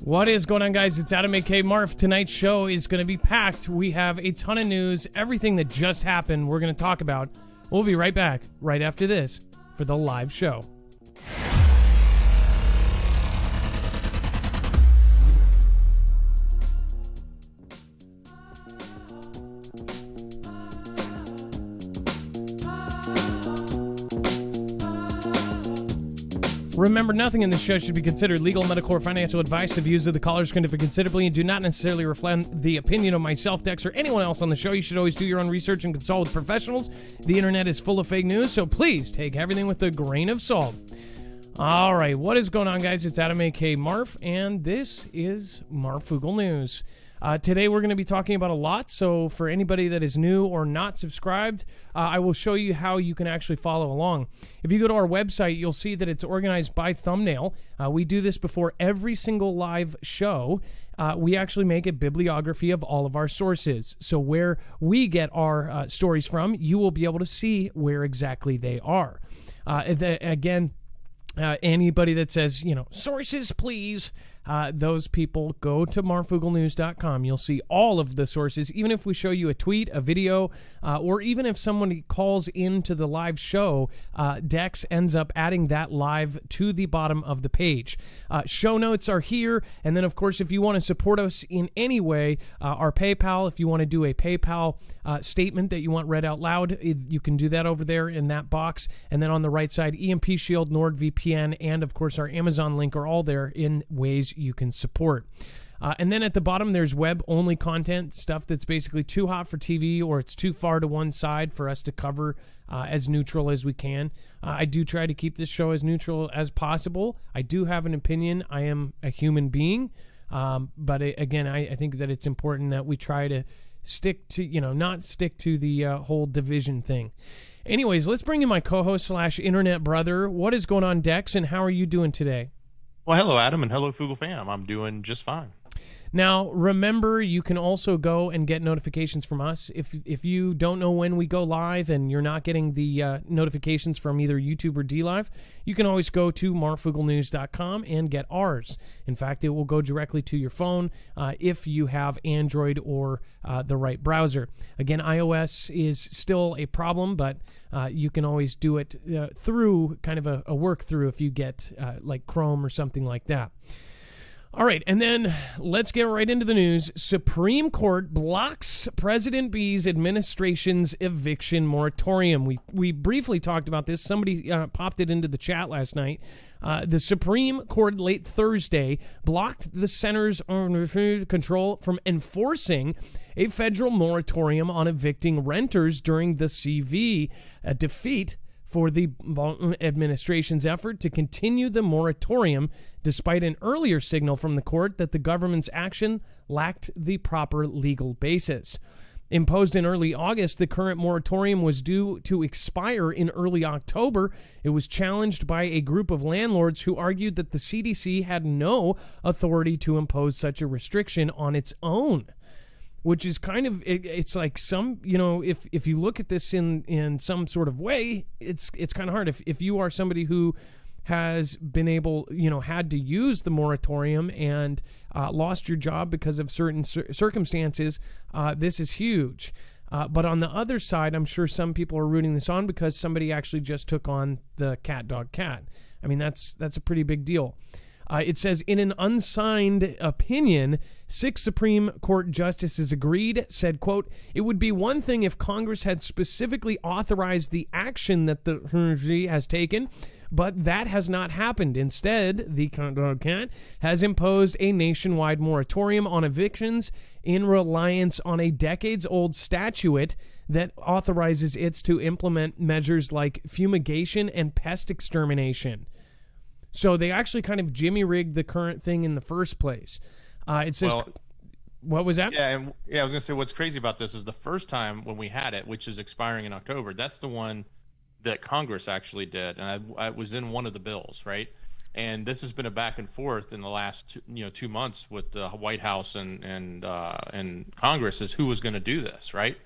What is going on, guys? It's Adam aka Marf. Tonight's show is going to be packed. We have a ton of news, everything that just happened we're going to talk about. We'll be right back right after this for the live show. Remember, nothing in this show should be considered legal, medical, or financial advice. The views of the callers can differ considerably and do not necessarily reflect the opinion of myself, Dex, or anyone else on the show. You should always do your own research and consult with professionals. The internet is full of fake news, so please take everything with a grain of salt. All right, what is going on, guys? It's Adam aka Marf, and this is Marfoogle News. Today we're going to be talking about a lot, so for anybody that is new or not subscribed, I will show you how you can actually follow along. If you go to our website, you'll see that it's organized by thumbnail. We do this before every single live show. We actually make a bibliography of all of our sources. So where we get our stories from, you will be able to see where exactly they are. Again, anybody that says, sources, please, those people, go to marfooglenews.com. You'll see all of the sources. Even if we show you a tweet, a video, or even if somebody calls into the live show, Dex ends up adding that live to the bottom of the page. Show notes are here. And then, of course, if you want to support us in any way, our PayPal, if you want to do a PayPal statement that you want read out loud, you can do that over there in that box. And then on the right side, EMP Shield, NordVPN, and, of course, our Amazon link are all there in ways you can support. And then at the bottom, there's web-only content, stuff that's basically too hot for TV or it's too far to one side for us to cover as neutral as we can. I do try to keep this show as neutral as possible. I do have an opinion. I am a human being. But again, I think that it's important that we try to stick to, not stick to the whole division thing. Anyways, let's bring in my co-host / internet brother. What is going on, Dex, and how are you doing today? Well, hello, Adam, and hello, Foogle fam. I'm doing just fine. Now, remember, you can also go and get notifications from us. If you don't know when we go live and you're not getting the notifications from either YouTube or DLive, you can always go to marfooglenews.com and get ours. In fact, it will go directly to your phone if you have Android or the right browser. Again, iOS is still a problem, but you can always do it through kind of a work through if you get like Chrome or something like that. All right, and then let's get right into the news. Supreme Court blocks President B's administration's eviction moratorium. We briefly talked about this. Somebody popped it into the chat last night. The Supreme Court late Thursday blocked the Centers on Control from enforcing a federal moratorium on evicting renters during the CV, a defeat for the administration's effort to continue the moratorium, despite an earlier signal from the court that the government's action lacked the proper legal basis. Imposed in early August, the current moratorium was due to expire in early October. It was challenged by a group of landlords who argued that the CDC had no authority to impose such a restriction on its own. Which is kind of, it's like some, if you look at this in some sort of way, it's kind of hard. If you are somebody who has been able, had to use the moratorium and lost your job because of certain circumstances, this is huge. But on the other side, I'm sure some people are rooting this on because somebody actually just took on the cat, dog, cat. I mean, that's a pretty big deal. It says, in an unsigned opinion, 6 Supreme Court justices agreed, said, quote, "It would be one thing if Congress had specifically authorized the action that the has taken, but that has not happened. Instead, the cat has imposed a nationwide moratorium on evictions in reliance on a decades-old statute that authorizes it to implement measures like fumigation and pest extermination." So they actually kind of jimmy-rigged the current thing in the first place. It says, what was that? Yeah, I was going to say what's crazy about this is the first time when we had it, which is expiring in October, that's the one that Congress actually did. And I was in one of the bills, right? And this has been a back and forth in the last 2 months with the White House and Congress is who was going to do this, right?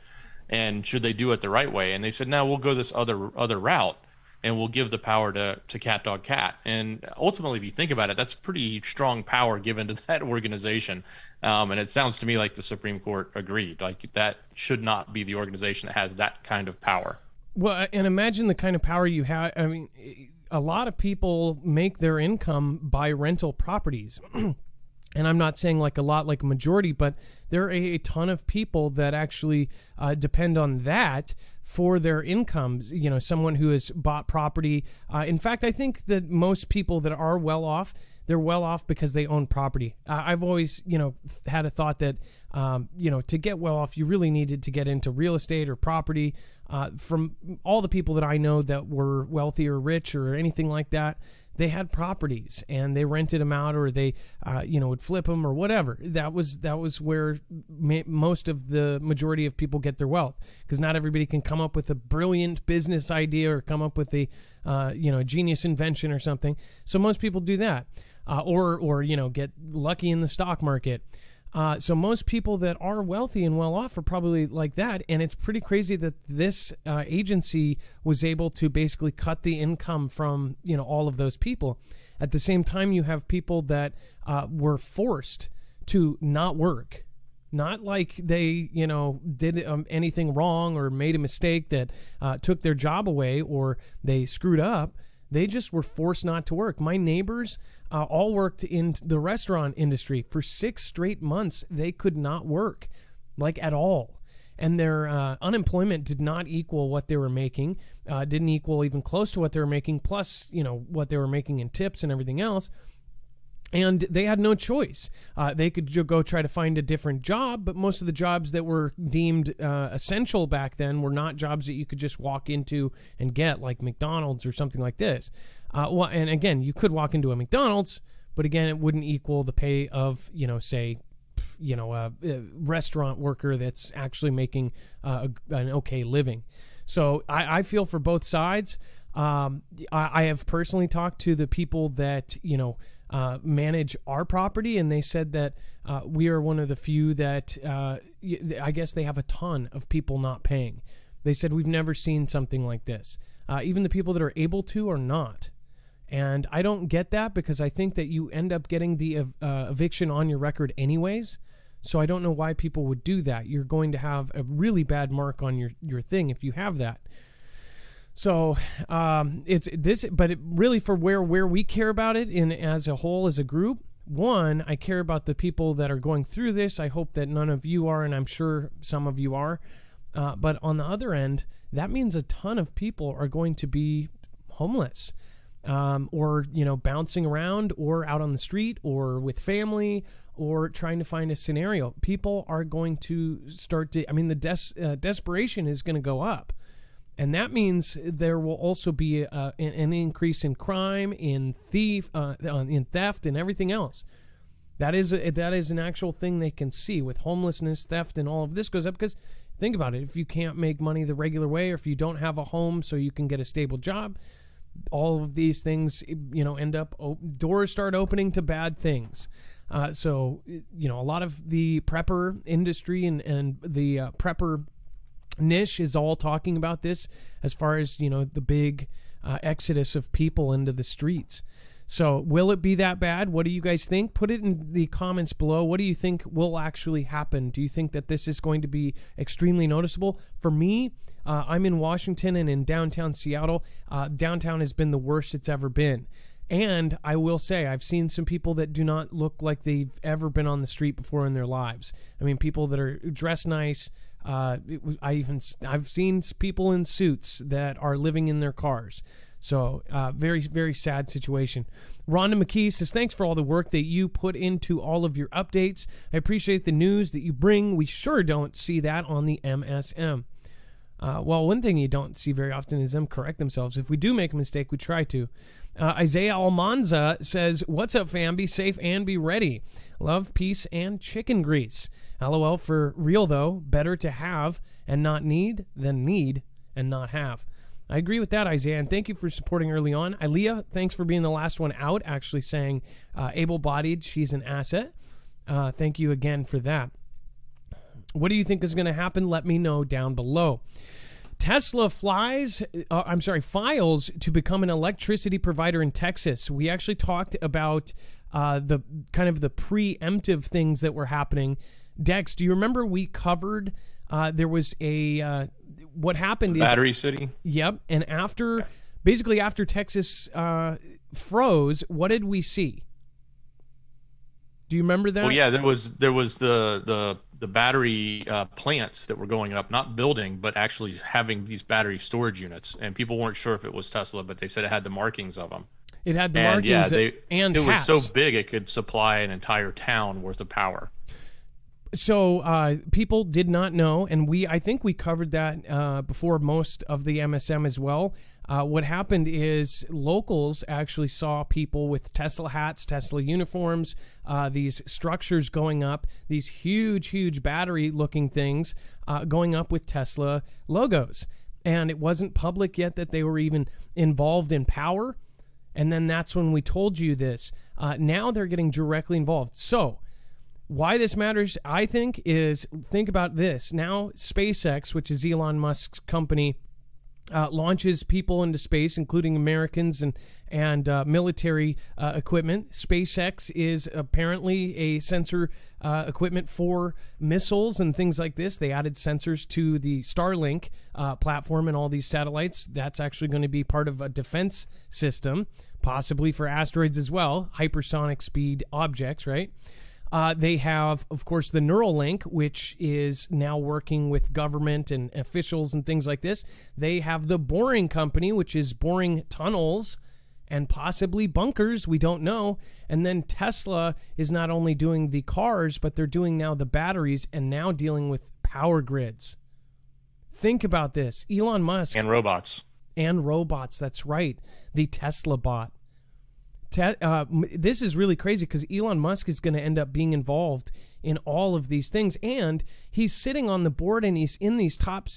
And should they do it the right way? And they said, no, we'll go this other route. and we'll give the power to cat, dog, cat. And ultimately, if you think about it, that's pretty strong power given to that organization. And it sounds to me like the Supreme Court agreed. Like that should not be the organization that has that kind of power. Well, and imagine the kind of power you have. I mean, a lot of people make their income by rental properties. And I'm not saying like a lot, like a majority, but there are a ton of people that actually depend on that for their incomes. You know, someone who has bought property. In fact, I think that most people that are well off, they're well off because they own property. I've always, had a thought that, to get well off, you really needed to get into real estate or property. From all the people that I know that were wealthy or rich or anything like that, they had properties and they rented them out, or they, would flip them or whatever. That was where most of the majority of people get their wealth, because not everybody can come up with a brilliant business idea or come up with a, genius invention or something. So most people do that, or get lucky in the stock market. So most people that are wealthy and well off are probably like that. And it's pretty crazy that this agency was able to basically cut the income from, all of those people. At the same time, you have people that were forced to not work. Not like they, did anything wrong or made a mistake that took their job away or they screwed up. They just were forced not to work. My neighbors all worked in the restaurant industry. For 6 straight months, they could not work, like at all. And their unemployment did not equal what they were making, didn't equal even close to what they were making, plus, what they were making in tips and everything else. And they had no choice. They could go try to find a different job, but most of the jobs that were deemed essential back then were not jobs that you could just walk into and get, like McDonald's or something like this. And again, you could walk into a McDonald's, but again, it wouldn't equal the pay of, say, a restaurant worker that's actually making an okay living. So I feel for both sides. I have personally talked to the people that, manage our property, and they said that we are one of the few that I guess they have a ton of people not paying. They said we've never seen something like this. Even the people that are able to are not. And I don't get that, because I think that you end up getting the eviction on your record anyways. So I don't know why people would do that. You're going to have a really bad mark on your thing if you have that. So it's this, but it really, for where we care about it in as a whole, as a group, one, I care about the people that are going through this. I hope that none of you are, and I'm sure some of you are. But on the other end, that means a ton of people are going to be homeless, or, bouncing around, or out on the street, or with family, or trying to find a scenario. People are going to start to, the desperation is going to go up. And that means there will also be an increase in crime, in theft, and everything else. That is an actual thing they can see with homelessness, theft, and all of this goes up. Because think about it, if you can't make money the regular way, or if you don't have a home so you can get a stable job, all of these things, end up, doors start opening to bad things. So a lot of the prepper industry and the prepper niche is all talking about this, as far as, the big exodus of people into the streets. So will it be that bad? What do you guys think? Put it in the comments below. What do you think will actually happen? Do you think that this is going to be extremely noticeable? For me, I'm in Washington and in downtown Seattle. Downtown has been the worst it's ever been. And I will say, I've seen some people that do not look like they've ever been on the street before in their lives. People that are dressed nice. I've seen people in suits that are living in their cars. So very, very sad situation. Rhonda McKee says, thanks for all the work that you put into all of your updates. I appreciate the news that you bring. We sure don't see that on the MSM. Well, one thing you don't see very often is them correct themselves. If we do make a mistake, we try to. Isaiah Almanza says, what's up, fam? Be safe and be ready. Love, peace, and chicken grease. LOL, for real, though. Better to have and not need than need and not have. I agree with that, Isaiah, and thank you for supporting early on. Ilea, thanks for being the last one out, actually saying able-bodied, she's an asset. Thank you again for that. What do you think is going to happen? Let me know down below. Tesla files to become an electricity provider in Texas. We actually talked about the kind of the preemptive things that were happening. Dex, do you remember we covered there was a what happened? Battery City. Yep. And after Texas froze, what did we see? Do you remember that? Well, yeah, there was the battery plants that were going up, not building, but actually having these battery storage units, and people weren't sure if it was Tesla, but they said it had the markings of them. It had the markings, and it was so big it could supply an entire town worth of power. So people did not know, and I think we covered that before most of the MSM as well. What happened is locals actually saw people with Tesla hats, Tesla uniforms, these structures going up, these huge battery-looking things going up with Tesla logos. And it wasn't public yet that they were even involved in power. And then that's when we told you this. Now they're getting directly involved. So why this matters, I think, is think about this. Now SpaceX, which is Elon Musk's company, launches people into space, including Americans and military equipment. SpaceX is apparently a sensor equipment for missiles and things like this. They added sensors to the Starlink platform and all these satellites. That's actually going to be part of a defense system, possibly for asteroids as well, hypersonic speed objects, right? They have, of course, the Neuralink, which is now working with government and officials and things like this. They have the Boring Company, which is boring tunnels and possibly bunkers. We don't know. And then Tesla is not only doing the cars, but they're doing now the batteries and now dealing with power grids. Think about this. Elon Musk. And robots. That's right. The Tesla bot. This is really crazy because Elon Musk is going to end up being involved in all of these things, and he's sitting on the board and he's in these top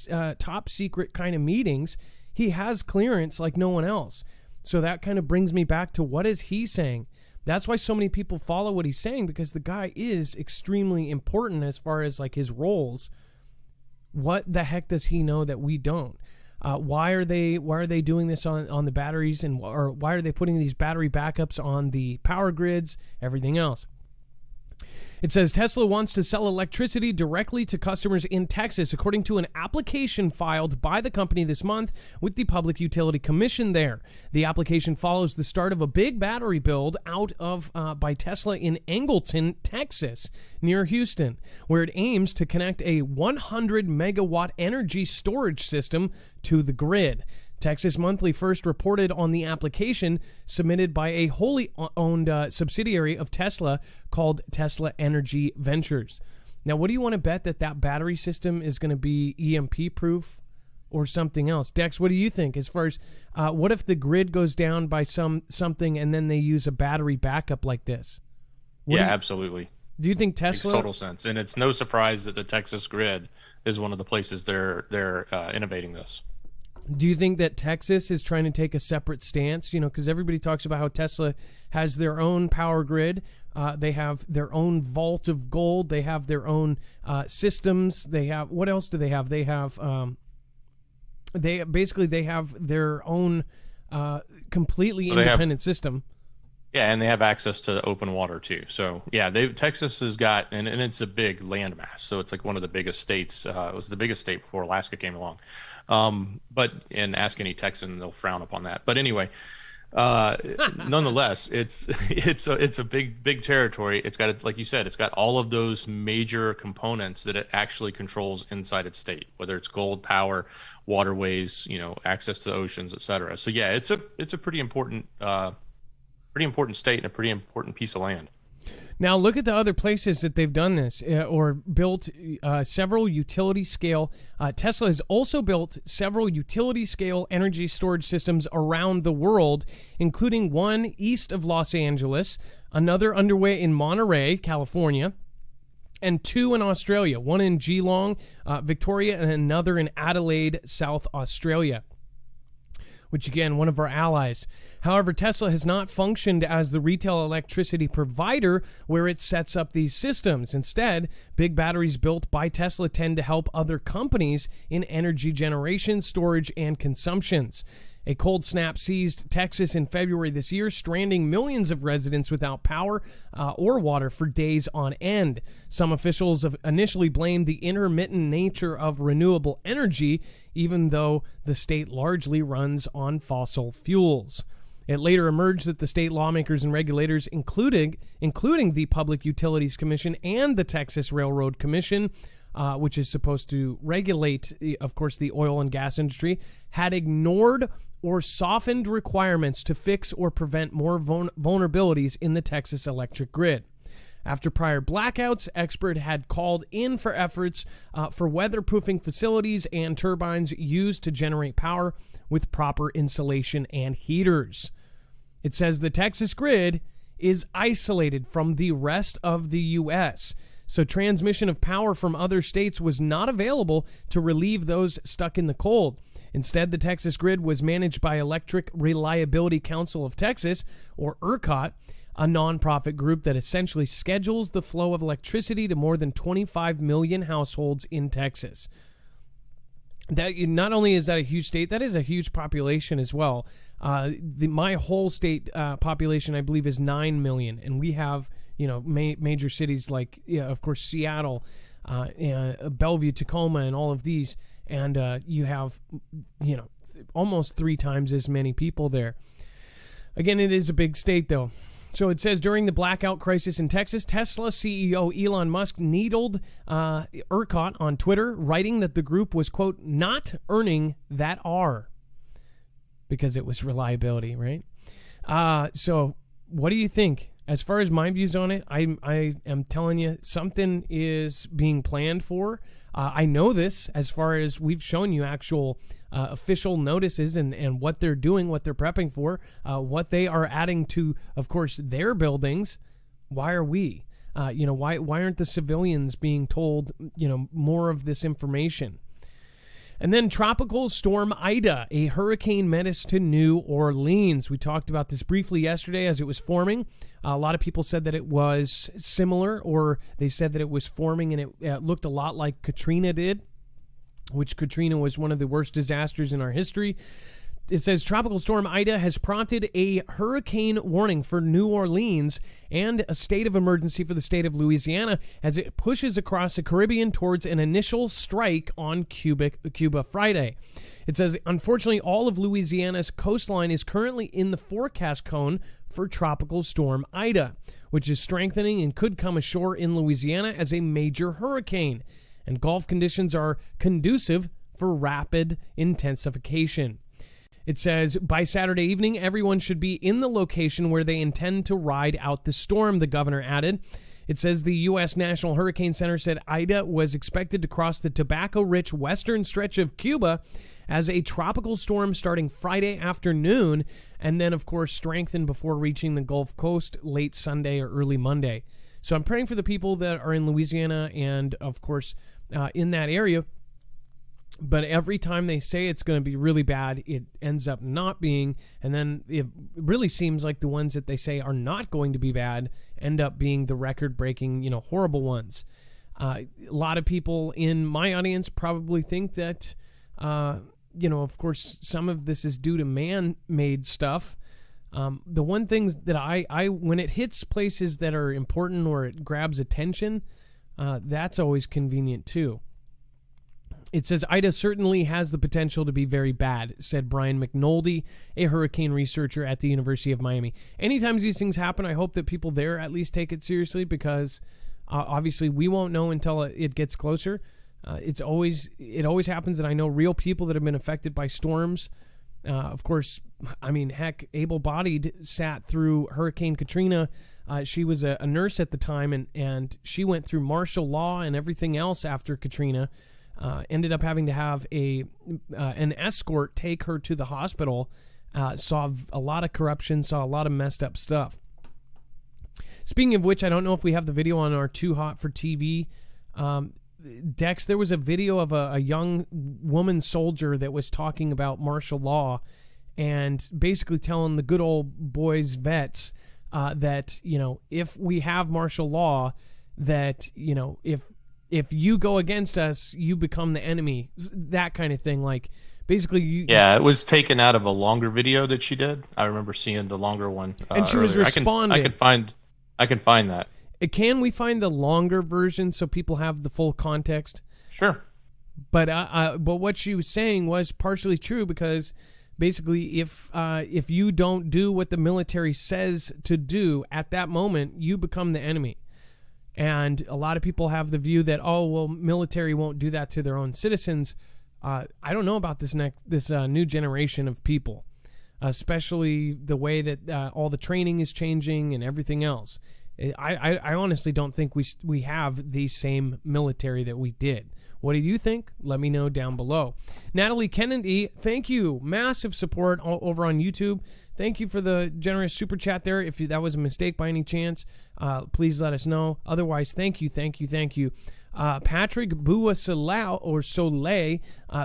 secret kind of meetings. He has clearance like no one else. So that kind of brings me back to what is he saying? That's why so many people follow what he's saying, because the guy is extremely important as far as like his roles. What the heck does he know that we don't? Why are they doing this on the batteries, or why are they putting these battery backups on the power grids, everything else? It says Tesla wants to sell electricity directly to customers in Texas, according to an application filed by the company this month with the Public Utility Commission there. The application follows the start of a big battery build by Tesla in Angleton, Texas, near Houston, where it aims to connect a 100 megawatt energy storage system to the grid. Texas Monthly first reported on the application submitted by a wholly owned subsidiary of Tesla called Tesla Energy Ventures. Now, what do you want to bet that battery system is going to be EMP proof or something else? Dex, what do you think as far as what if the grid goes down by something and then they use a battery backup like this? Absolutely. Do you think Tesla? Makes total sense, and it's no surprise that the Texas grid is one of the places they're innovating this. Do you think that Texas is trying to take a separate stance? You know, because everybody talks about how Tesla has their own power grid. They have their own vault of gold. They have their own systems. They have, what else do they have? They have, they have their own completely independent system. Yeah, and they have access to open water too. So yeah, Texas has got, and it's a big landmass. So it's like one of the biggest states. It was the biggest state before Alaska came along. And ask any Texan, they'll frown upon that. But anyway, nonetheless, it's a big territory. It's got, like you said, it's got all of those major components that it actually controls inside its state, whether it's gold, power, waterways, access to the oceans, etc. So yeah, it's a pretty important state and a pretty important piece of land. Now look at the other places that they've done this or built several utility scale. Tesla has also built several utility scale energy storage systems around the world, including one east of Los Angeles, another underway in Monterey, California, and two in Australia, one in Geelong, Victoria, and another in Adelaide, South Australia. which again, one of our allies. However, Tesla has not functioned as the retail electricity provider where it sets up these systems. Instead, big batteries built by Tesla tend to help other companies in energy generation, storage, and consumptions. A cold snap seized Texas in February this year, stranding millions of residents without power or water for days on end. Some officials have initially blamed the intermittent nature of renewable energy, even though the state largely runs on fossil fuels. It later emerged that the state lawmakers and regulators, including the Public Utilities Commission and the Texas Railroad Commission, which is supposed to regulate, of course, the oil and gas industry, had ignored or softened requirements to fix or prevent more vulnerabilities in the Texas electric grid. After prior blackouts, experts had called in for efforts for weatherproofing facilities and turbines used to generate power with proper insulation and heaters. It says the Texas grid is isolated from the rest of the U.S., so transmission of power from other states was not available to relieve those stuck in the cold. Instead, the Texas grid was managed by Electric Reliability Council of Texas, or ERCOT, a nonprofit group that essentially schedules the flow of electricity to more than 25 million households in Texas. That not only is that a huge state, that is a huge population as well. My whole state population, I believe, is 9 million, and we have major cities like, of course, Seattle, Bellevue, Tacoma, and all of these. And you have, almost 3 times as many people there. Again, it is a big state, though. So it says, during the blackout crisis in Texas, Tesla CEO Elon Musk needled ERCOT on Twitter, writing that the group was, quote, not earning that R. Because it was reliability, right? So what do you think? As far as my views on it, I am telling you, something is being planned for. I know this as far as we've shown you actual official notices and what they're doing, what they're prepping for, what they are adding to, of course, their buildings. Why are we? Why aren't the civilians being told, more of this information? And then Tropical Storm Ida, a hurricane menace to New Orleans. We talked about this briefly yesterday as it was forming. A lot of people said that it was similar, or they said that it was forming and it looked a lot like Katrina did, which Katrina was one of the worst disasters in our history. It says Tropical Storm Ida has prompted a hurricane warning for New Orleans and a state of emergency for the state of Louisiana as it pushes across the Caribbean towards an initial strike on Cuba Friday. It says, unfortunately, all of Louisiana's coastline is currently in the forecast cone for Tropical Storm Ida, which is strengthening and could come ashore in Louisiana as a major hurricane. And Gulf conditions are conducive for rapid intensification. It says, by Saturday evening, everyone should be in the location where they intend to ride out the storm, the governor added. It says the U.S. National Hurricane Center said Ida was expected to cross the tobacco-rich western stretch of Cuba as a tropical storm starting Friday afternoon, and then, of course, strengthen before reaching the Gulf Coast late Sunday or early Monday. So I'm praying for the people that are in Louisiana and, of course, in that area. But every time they say it's going to be really bad, it ends up not being. And then it really seems like the ones that they say are not going to be bad end up being the record-breaking, horrible ones. A lot of people in my audience probably think that, of course, some of this is due to man-made stuff. The one things that I when it hits places that are important or it grabs attention, that's always convenient too. It says, Ida certainly has the potential to be very bad, said Brian McNulty, a hurricane researcher at the University of Miami. Anytime these things happen, I hope that people there at least take it seriously because obviously we won't know until it gets closer. It always happens, and I know real people that have been affected by storms. Of course, heck, able-bodied sat through Hurricane Katrina. She was a nurse at the time, and she went through martial law and everything else after Katrina. Ended up having to have an escort take her to the hospital. Saw a lot of corruption, saw a lot of messed up stuff. Speaking of which, I don't know if we have the video on our Too Hot for TV. Dex, there was a video of a young woman soldier that was talking about martial law, and basically telling the good old boys vets that, if we have martial law, that, if you go against us, you become the enemy, that kind of thing. Like, basically, it was taken out of a longer video that she did. I remember seeing the longer one. And she was responding. I can find that. Can we find the longer version so people have the full context? Sure. But what she was saying was partially true, because basically, if you don't do what the military says to do at that moment, you become the enemy. And a lot of people have the view that, military won't do that to their own citizens. I don't know about this new generation of people, especially the way that all the training is changing and everything else. I honestly don't think we have the same military that we did. What do you think? Let me know down below. Natalie Kennedy, thank you. Massive support over on YouTube. Thank you for the generous super chat there. If that was a mistake by any chance, please let us know. Otherwise, thank you. Patrick Soleil,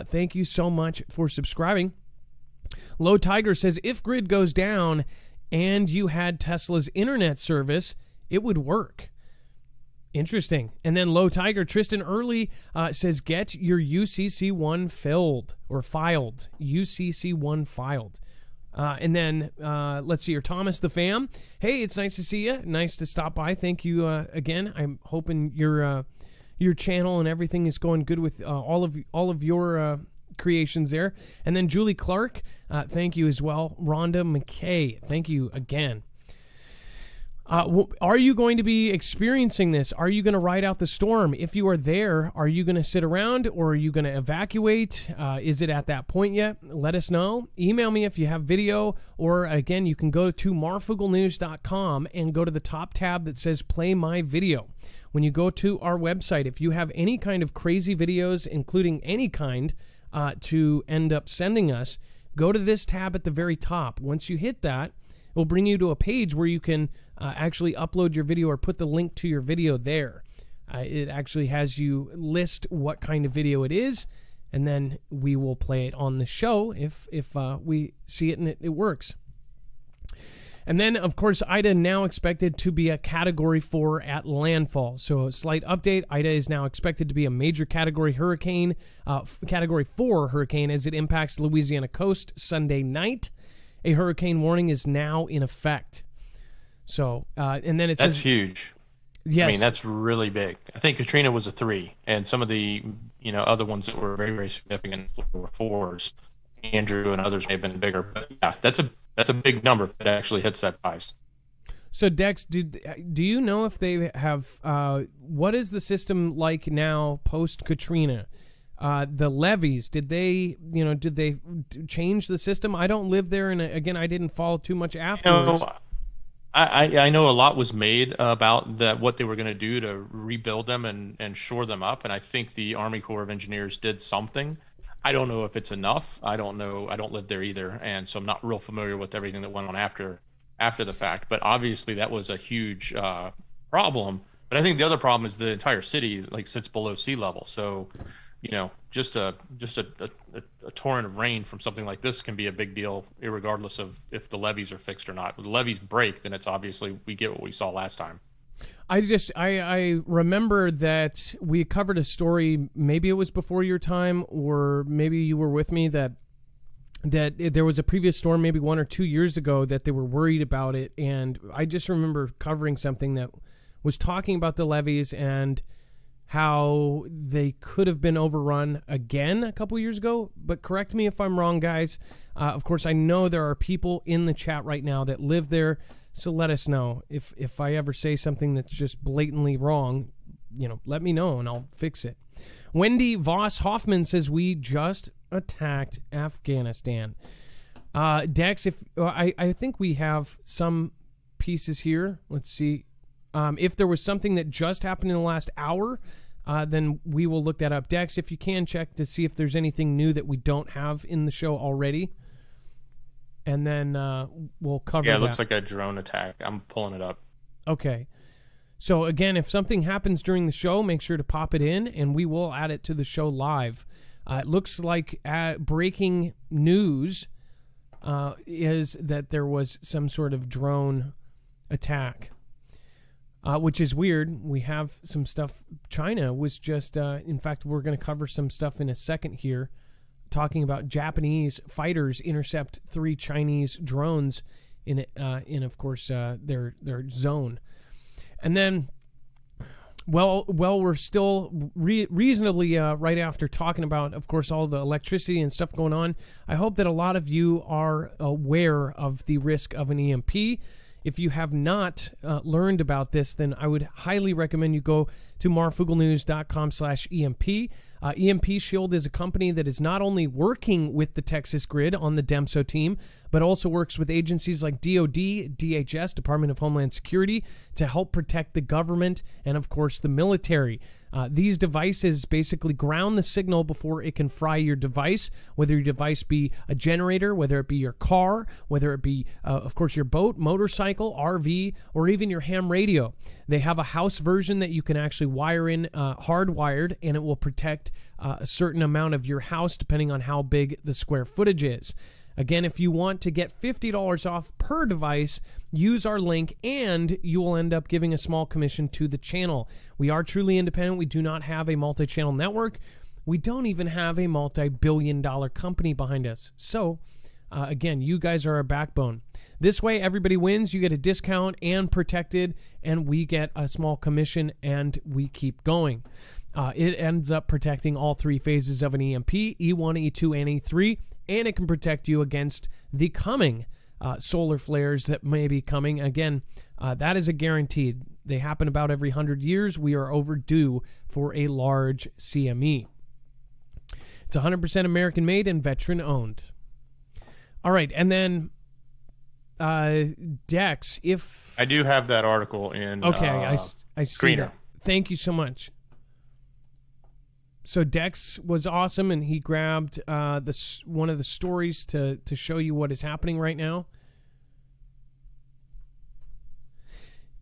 thank you so much for subscribing. Low Tiger says, if grid goes down and you had Tesla's internet service, it would work. Interesting. And then Low Tiger, Tristan Early says, get your UCC1 filed. UCC1 filed. And then let's see here, Thomas the Fam. Hey, it's nice to see you. Nice to stop by. Thank you again. I'm hoping your channel and everything is going good with all of your creations there. And then Julie Clark, thank you as well. Rhonda McKay, thank you again. Are you going to be experiencing this? Are you going to ride out the storm? If you are there, are you going to sit around, or are you going to evacuate? Is it at that point yet? Let us know. Email me if you have video, or again, you can go to marfooglenews.com and go to the top tab that says play my video. When you go to our website, if you have any kind of crazy videos, including any kind, to end up sending us, go to this tab at the very top. Once you hit that, it will bring you to a page where you can actually upload your video or put the link to your video there. It actually has you list what kind of video it is, and then we will play it on the show if we see it and it works. And then, of course, Ida now expected to be a Category 4 at landfall. So a slight update. Ida is now expected to be a major Category hurricane, Category 4 hurricane, as it impacts Louisiana coast Sunday night. A hurricane warning is now in effect. So, and then that's huge. Yes. I mean, that's really big. I think Katrina was a 3, and some of the other ones that were very, very significant were 4s. Andrew and others may have been bigger, but yeah, that's a big number if it actually hits that 5. So Dex, do you know if they have what is the system like now post Katrina? The levees, did they change the system? I don't live there, and again, I didn't follow too much afterwards. I know a lot was made about that, what they were going to do to rebuild them and shore them up, and I think the Army Corps of Engineers did something. I don't know if it's enough. I don't know. I don't live there either, and so I'm not real familiar with everything that went on after the fact. But obviously, that was a huge problem. But I think the other problem is the entire city sits below sea level, so just a torrent of rain from something like this can be a big deal, irregardless of if the levees are fixed or not. If the levees break, then it's obviously we get what we saw last time. I remember that we covered a story, maybe it was before your time, or maybe you were with me, that there was a previous storm maybe 1 or 2 years ago that they were worried about it, and I just remember covering something that was talking about the levees and how they could have been overrun again a couple years ago. But correct me if I'm wrong, guys. Of course, I know there are people in the chat right now that live there, so let us know. If I ever say something that's just blatantly wrong, let me know and I'll fix it. Wendy Voss Hoffman says, we just attacked Afghanistan. Dex, I think we have some pieces here. Let's see. If there was something that just happened in the last hour, then we will look that up. Dex, if you can, check to see if there's anything new that we don't have in the show already. And then we'll cover that. Yeah, it looks like a drone attack. I'm pulling it up. Okay. So, again, if something happens during the show, make sure to pop it in, and we will add it to the show live. It looks like breaking news is that there was some sort of drone attack, which is weird. We have some stuff. China was just, in fact, we're going to cover some stuff in a second here, talking about Japanese fighters intercept 3 Chinese drones in of course, their zone. And then, well, we're still reasonably right after talking about, of course, all the electricity and stuff going on. I hope that a lot of you are aware of the risk of an EMP. If you have not learned about this, then I would highly recommend you go to marfooglenews.com/EMP. EMP Shield is a company that is not only working with the Texas grid on the DEMSO team, but also works with agencies like DOD, DHS, Department of Homeland Security, to help protect the government and, of course, the military. These devices basically ground the signal before it can fry your device, whether your device be a generator, whether it be your car, whether it be, of course, your boat, motorcycle, RV, or even your ham radio. They have a house version that you can actually wire in hardwired, and it will protect a certain amount of your house depending on how big the square footage is. Again, if you want to get $50 off per device, use our link and you will end up giving a small commission to the channel. We are truly independent. We do not have a multi-channel network. We don't even have a multi-billion-dollar company behind us. So, again, you guys are our backbone. This way, everybody wins. You get a discount and protected, and we get a small commission, and we keep going. It ends up protecting all 3 phases of an EMP, E1, E2, and E3. And it can protect you against the coming solar flares that may be coming. Again, that is a guaranteed. They happen about every 100 years. We are overdue for a large CME. It's 100% American-made and veteran-owned. All right, and then Dex, if... I do have that article in okay, I see that. Screener. Thank you so much. So Dex was awesome, and he grabbed one of the stories to show you what is happening right now.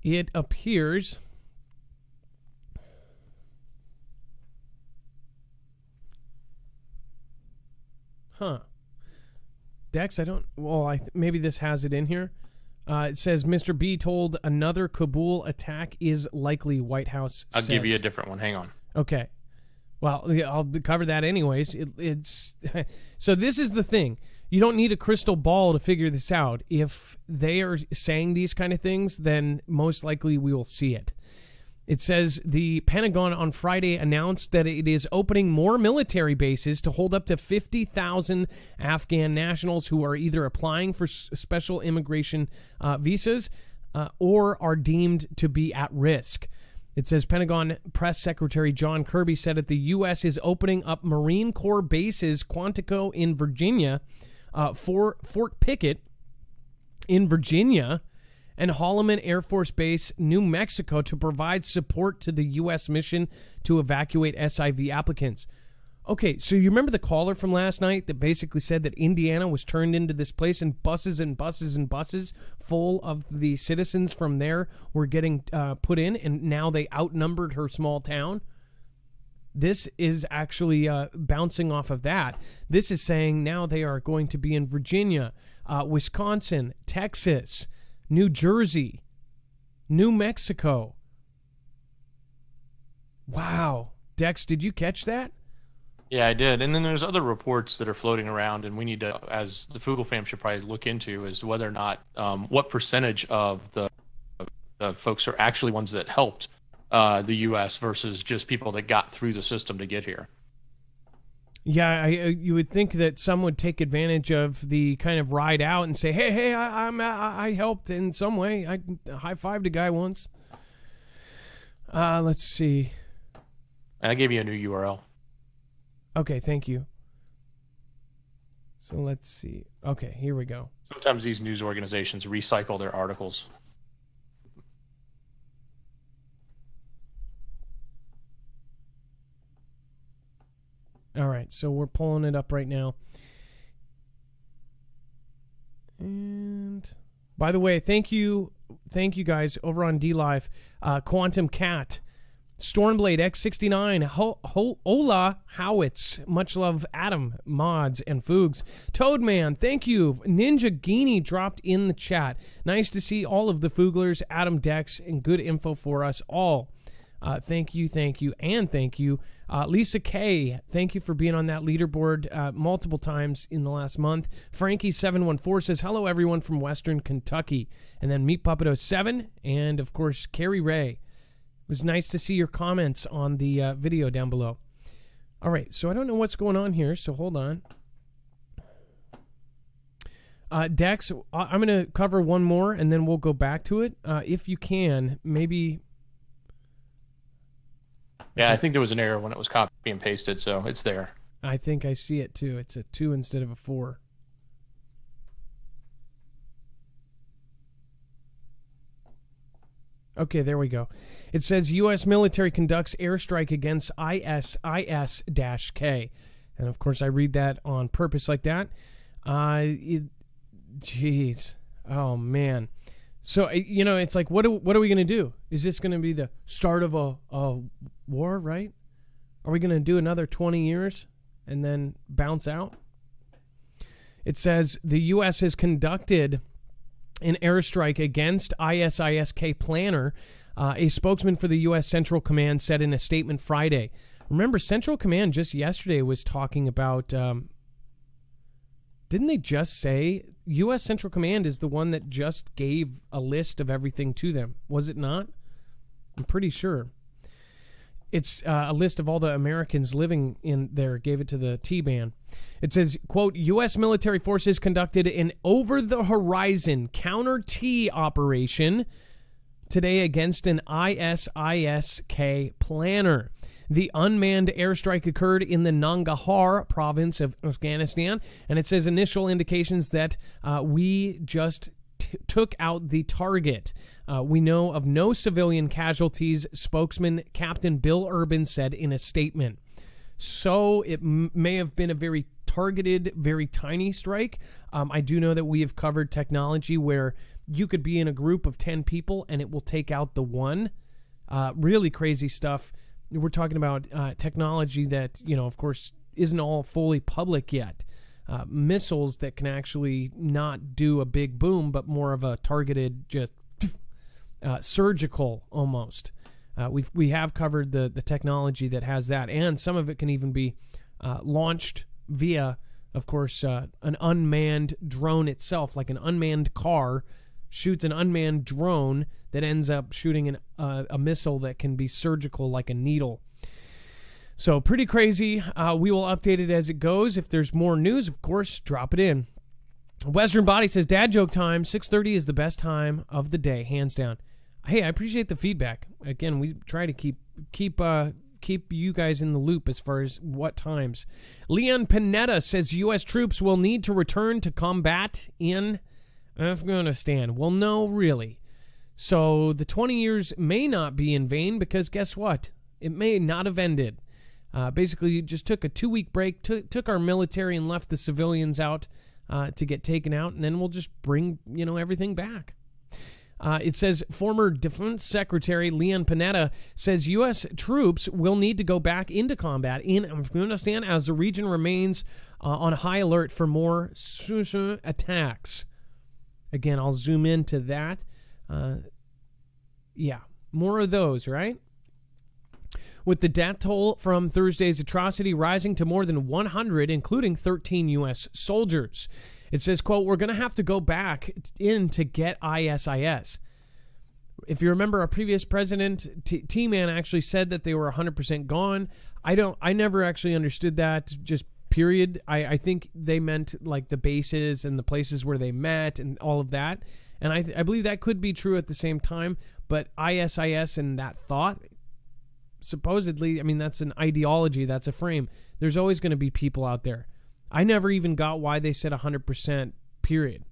It appears Dex, I don't... Well, maybe this has it in here. It says, Mr. B told another Kabul attack is likely, White House I'll says. give you a different one. Hang on. Okay. Well, I'll cover that anyways. It's so this is the thing. You don't need a crystal ball to figure this out. If they are saying these kind of things, then most likely we will see it. It says the Pentagon on Friday announced that it is opening more military bases to hold up to 50,000 Afghan nationals who are either applying for special immigration visas or are deemed to be at risk. It says Pentagon Press Secretary John Kirby said that the U.S. is opening up Marine Corps bases Quantico in Virginia, for Fort Pickett in Virginia, and Holloman Air Force Base, New Mexico, to provide support to the U.S. mission to evacuate SIV applicants. Okay, so you remember the caller from last night that basically said that Indiana was turned into this place and buses and buses and buses full of the citizens from there were getting put in, and now they outnumbered her small town? This is actually bouncing off of that. This is saying now they are going to be in Virginia, Wisconsin, Texas, New Jersey, New Mexico. Wow. Dex, did you catch that? Yeah, I did. And then there's other reports that are floating around, and we need to, as the Foogle fam should probably look into, is whether or not, what percentage of the folks are actually ones that helped the U.S. versus just people that got through the system to get here. Yeah, you would think that some would take advantage of the kind of ride out and say, "Hey, I helped in some way. I high-fived a guy once." Let's see. And I gave you a new URL. Okay, thank you. So let's see. Okay, here we go. Sometimes these news organizations recycle their articles. All right, so we're pulling it up right now. And by the way, thank you guys over on DLive. Quantum Cat Stormblade X69, Hola Howitz, much love Adam, Mods, and Foogs. Toadman, thank you. Ninja Geenie dropped in the chat. Nice to see all of the Fooglers, Adam, Dex, and good info for us all. Thank you, and thank you. Lisa K, thank you for being on that leaderboard multiple times in the last month. Frankie714 says, hello everyone from Western Kentucky. And then Meat Puppet 07, and of course, Carrie Ray. It was nice to see your comments on the video down below. All right, so I don't know what's going on here, so hold on. Dex, I'm going to cover one more, and then we'll go back to it. If you can, maybe... Yeah, I think there was an error when it was copy and pasted, so it's there. I think I see it, too. It's a 2 instead of a 4. Okay, there we go. It says U.S. military conducts airstrike against ISIS-K. And, of course, I read that on purpose like that. Jeez. Oh, man. So, it's like, what are we going to do? Is this going to be the start of a war, right? Are we going to do another 20 years and then bounce out? It says the U.S. has conducted an airstrike against ISIS-K planner. A spokesman for the U.S. Central Command said in a statement Friday. Remember, Central Command just yesterday was talking about... didn't they just say... U.S. Central Command is the one that just gave a list of everything to them. Was it not? I'm pretty sure. It's a list of all the Americans living in there, gave it to the T-Ban. It says, quote, U.S. military forces conducted an over-the-horizon counter-T operation today against an ISIS-K planner. The unmanned airstrike occurred in the Nangarhar province of Afghanistan, and it says initial indications that we just took out the target. We know of no civilian casualties, spokesman Captain Bill Urban said in a statement. So it may have been a very targeted, very tiny strike. I do know that we have covered technology where you could be in a group of 10 people and it will take out the one. Really crazy stuff. We're talking about technology that, of course, isn't all fully public yet. Missiles that can actually not do a big boom, but more of a targeted, just surgical almost. We have covered the technology that has that, and some of it can even be launched via, of course, an unmanned drone itself, like an unmanned car shoots an unmanned drone that ends up shooting a missile that can be surgical like a needle. So pretty crazy. We will update it as it goes. If there's more news, of course, drop it in. Western Body says, dad joke time, 6:30 is the best time of the day, hands down. Hey, I appreciate the feedback. Again, we try to keep you guys in the loop as far as what times. Leon Panetta says U.S. troops will need to return to combat in Afghanistan. Well, no, really. So the 20 years may not be in vain because guess what? It may not have ended. Basically, you just took a 2-week break, took our military and left the civilians out to get taken out, and then we'll just bring, everything back. It says former Defense Secretary Leon Panetta says U.S. troops will need to go back into combat in Afghanistan as the region remains on high alert for more attacks. Again, I'll zoom into that. Yeah, more of those, right? With the death toll from Thursday's atrocity rising to more than 100, including 13 U.S. soldiers. It says, quote, we're going to have to go back in to get ISIS. If you remember, our previous president, T-Man, actually said that they were 100% gone. I never actually understood that, just period. I think they meant like the bases and the places where they met and all of that. And I believe that could be true at the same time. But ISIS and that thought, supposedly, I mean, that's an ideology. That's a frame. There's always going to be people out there. I never even got why they said 100%, period.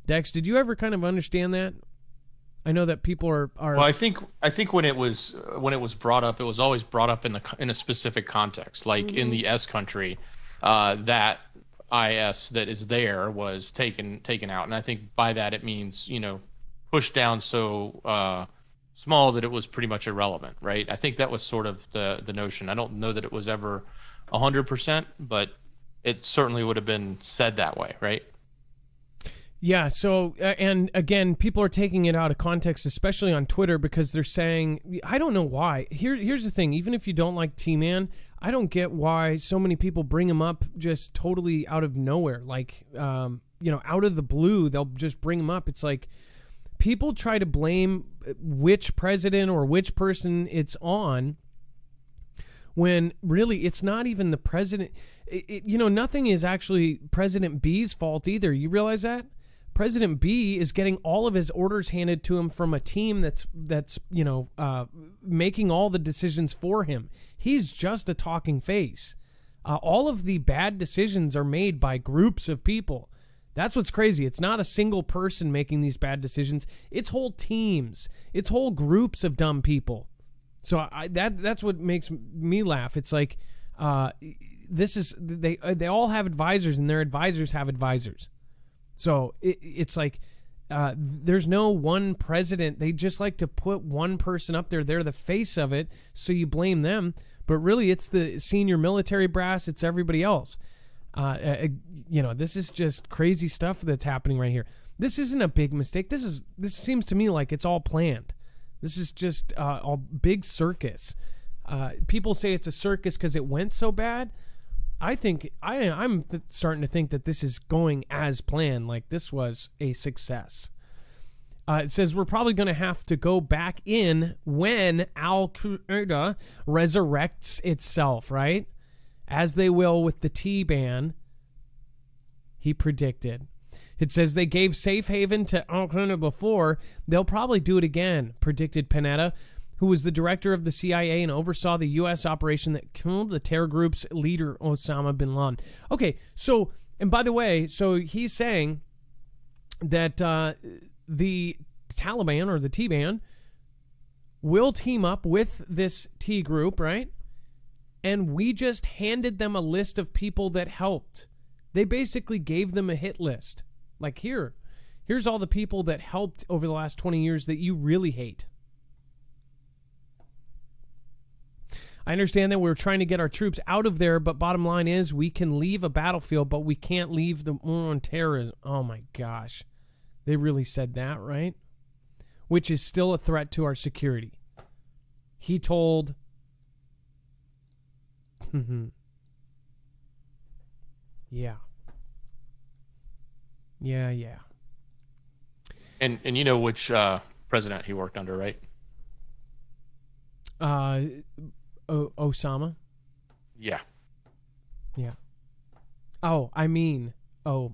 Dex, did you ever kind of understand that? I know that people are. Well, I think when it was brought up, it was always brought up in a specific context, like in the S country, that IS that is there was taken out, and I think by that it means pushed down so small that it was pretty much irrelevant, right? I think that was sort of the notion. I don't know that it was ever 100%, but it certainly would have been said that way, right? Yeah, so, and again, people are taking it out of context, especially on Twitter, because they're saying, I don't know why. Here's the thing, even if you don't like T-Man, I don't get why so many people bring him up just totally out of nowhere. Like, out of the blue, they'll just bring him up. It's like, people try to blame which president or which person it's on, when really it's not even the president. Nothing is actually President B's fault either. You realize that? President B is getting all of his orders handed to him from a team that's making all the decisions for him. He's just a talking face. All of the bad decisions are made by groups of people. That's what's crazy. It's not a single person making these bad decisions. It's whole teams. It's whole groups of dumb people. So that's what makes me laugh. It's like they all have advisors, and their advisors have advisors. So it's like there's no one president. They just like to put one person up there. They're the face of it, so you blame them. But really, it's the senior military brass. It's everybody else. This is just crazy stuff that's happening right here. This isn't a big mistake. This seems to me like it's all planned. This is just a big circus. People say it's a circus because it went so bad. I think I'm starting to think that this is going as planned. Like, this was a success. It says we're probably going to have to go back in when Al Qaeda resurrects itself, right? As they will with the T-ban, he predicted. It says they gave safe haven to Al Qaeda before. They'll probably do it again, predicted Panetta, who was the director of the CIA and oversaw the U.S. operation that killed the terror group's leader, Osama bin Laden. Okay, so, and by the way, so he's saying that the Taliban or the T-ban will team up with this T group, right? And we just handed them a list of people that helped. They basically gave them a hit list. Like, here's all the people that helped over the last 20 years that you really hate. I understand that we're trying to get our troops out of there, but bottom line is we can leave a battlefield, but we can't leave the war on terrorism. Oh my gosh. They really said that, right? Which is still a threat to our security. He told... Yeah. And you know which president he worked under, right? Osama? Yeah. Oh, I mean, I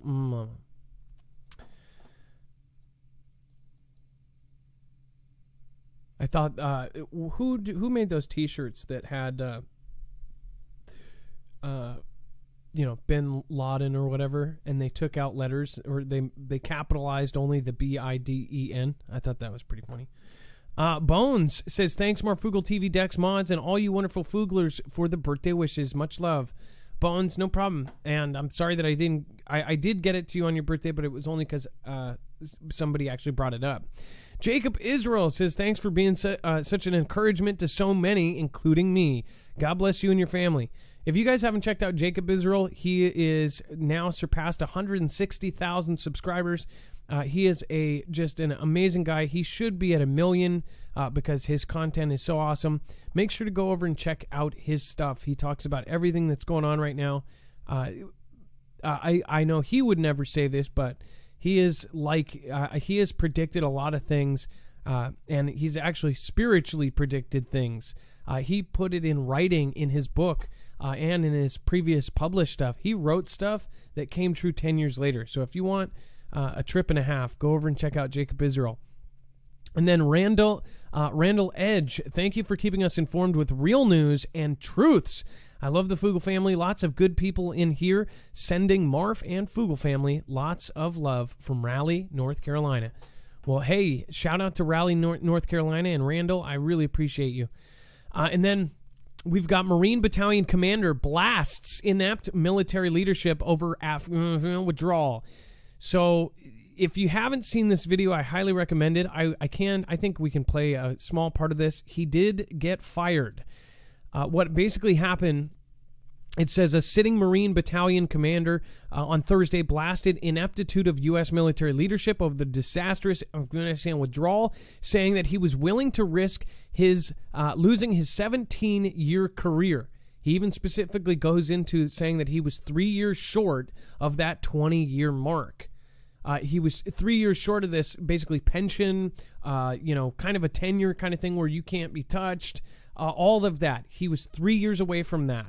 thought, who made those T-shirts that had, Bin Laden or whatever, and they took out letters, or they capitalized only the BIDEN. I thought that was pretty funny. Bones says, thanks, Marfoogle TV, Dex, Mods, and all you wonderful Fooglers for the birthday wishes. Much love. Bones, no problem. And I'm sorry that I did get it to you on your birthday, but it was only because somebody actually brought it up. Jacob Israel says, thanks for being such an encouragement to so many, including me. God bless you and your family. If you guys haven't checked out Jacob Israel, he is now surpassed 160,000 subscribers. He is just an amazing guy. He should be at 1 million because his content is so awesome. Make sure to go over and check out his stuff. He talks about everything that's going on right now. I know he would never say this, but he is he has predicted a lot of things, and he's actually spiritually predicted things. He put it in writing in his book and in his previous published stuff. He wrote stuff that came true 10 years later. So if you want a trip and a half, go over and check out Jacob Israel. And then Randall Edge, thank you for keeping us informed with real news and truths. I love the Foogle family. Lots of good people in here. Sending Marf and Foogle family lots of love from Raleigh, North Carolina. Well, hey, shout out to Raleigh, North Carolina, and Randall. I really appreciate you. And then we've got Marine Battalion Commander blasts inept military leadership over Afghan withdrawal. So if you haven't seen this video, I highly recommend it. I think we can play a small part of this. He did get fired. What basically happened, it says a sitting Marine battalion commander on Thursday blasted ineptitude of U.S. military leadership over the disastrous Afghanistan withdrawal, saying that he was willing to risk his losing his 17-year career. He even specifically goes into saying that he was 3 years short of that 20-year mark. He was 3 years short of this, basically pension, kind of a tenure kind of thing where you can't be touched, all of that. He was 3 years away from that.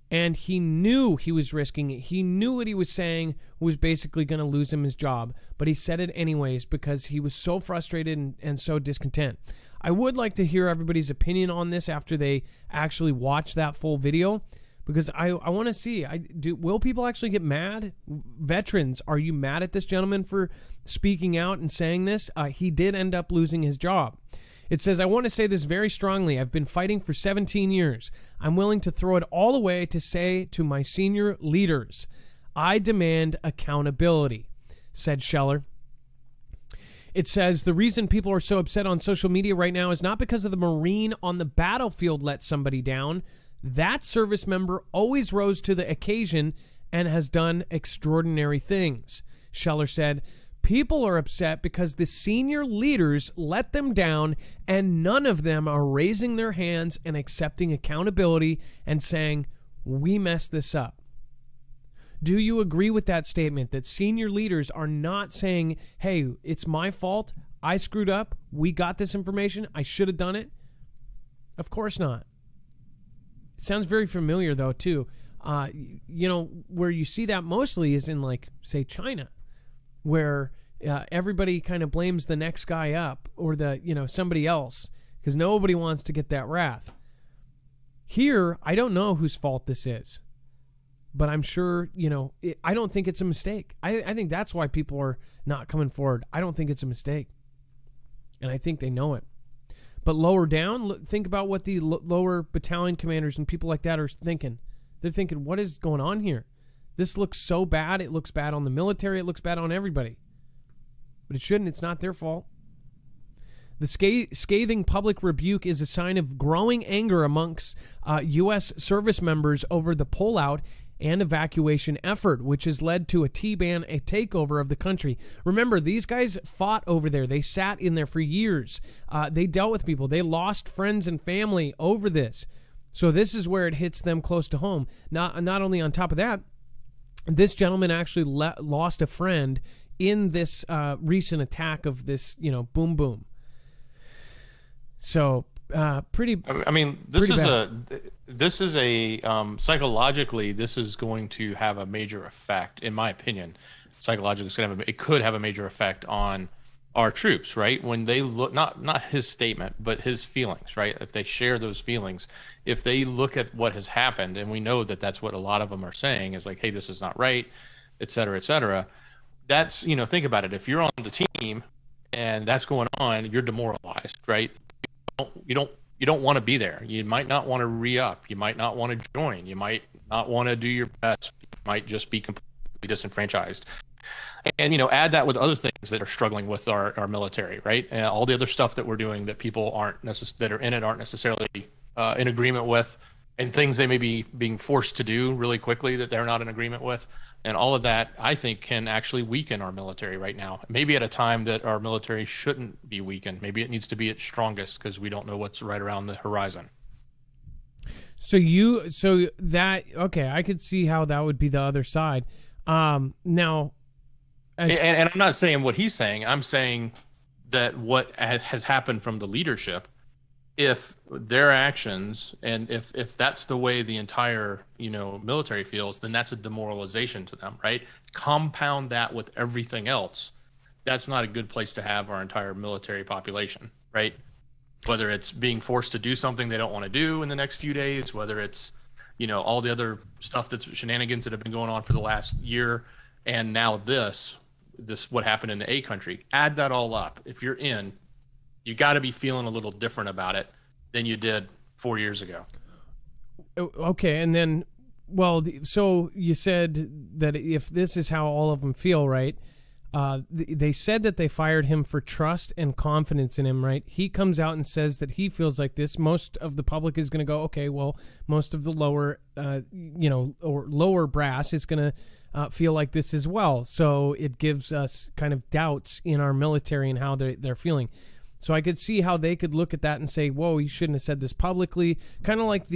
And he knew he was risking it. He knew what he was saying was basically going to lose him his job. But he said it anyways because he was so frustrated and so discontent. I would like to hear everybody's opinion on this after they actually watch that full video, because I want to see, will people actually get mad? Veterans, are you mad at this gentleman for speaking out and saying this? He did end up losing his job. It says, I want to say this very strongly. I've been fighting for 17 years. I'm willing to throw it all away to say to my senior leaders, I demand accountability, said Scheller. It says the reason people are so upset on social media right now is not because of the Marine on the battlefield let somebody down. That service member always rose to the occasion and has done extraordinary things. Scheller said, people are upset because the senior leaders let them down and none of them are raising their hands and accepting accountability and saying, we messed this up. Do you agree with that statement that senior leaders are not saying, hey, it's my fault, I screwed up, we got this information, I should have done it? Of course not. It sounds very familiar, though, too. Where you see that mostly is in, like, say, China, where everybody kind of blames the next guy up or somebody else because nobody wants to get that wrath. Here, I don't know whose fault this is. But I'm sure, I don't think it's a mistake. I think that's why people are not coming forward. I don't think it's a mistake. And I think they know it. But lower down, think about what the lower battalion commanders and people like that are thinking. They're thinking, what is going on here? This looks so bad. It looks bad on the military. It looks bad on everybody. But it shouldn't. It's not their fault. The scathing public rebuke is a sign of growing anger amongst U.S. service members over the pullout and evacuation effort, which has led to a T-ban, a takeover of the country. Remember, these guys fought over there. They sat in there for years. They dealt with people. They lost friends and family over this. So this is where it hits them close to home. Not only on top of that, this gentleman actually lost a friend in this recent attack of this, boom boom. So pretty. I mean, this is a psychologically, this is going to have a major effect, in my opinion. Psychologically, it could have a major effect on our troops, right? When they look, not his statement, but his feelings, right? If they share those feelings, if they look at what has happened, and we know that that's what a lot of them are saying is like, hey, this is not right, et cetera, et cetera. That's, think about it. If you're on the team and that's going on, you're demoralized, right? You don't want to be there. You might not want to re-up. You might not want to join. You might not want to do your best. You might just be completely disenfranchised. And, add that with other things that are struggling with our military, right? And all the other stuff that we're doing that people that are in it aren't necessarily in agreement with, and things they may be being forced to do really quickly that they're not in agreement with. And all of that, I think, can actually weaken our military right now. Maybe at a time that our military shouldn't be weakened. Maybe it needs to be its strongest because we don't know what's right around the horizon. Okay, I could see how that would be the other side. Now, and I'm not saying what he's saying. I'm saying that what has happened from the leadership, if their actions and if that's the way the entire military feels, then that's a demoralization to them, right? Compound that with everything else, that's not a good place to have our entire military population, right? Whether it's being forced to do something they don't want to do in the next few days, whether it's all the other stuff that's shenanigans that have been going on for the last year, and now this what happened in the A country. Add that all up. If you're in, you got to be feeling a little different about it than you did 4 years ago. Okay, and then, so you said that if this is how all of them feel, right? They said that they fired him for trust and confidence in him, right? He comes out and says that he feels like this. Most of the public is going to go, okay, well, most of the lower, or lower brass is going to feel like this as well. So it gives us kind of doubts in our military and how they're feeling. So I could see how they could look at that and say, whoa, he shouldn't have said this publicly. Kind of like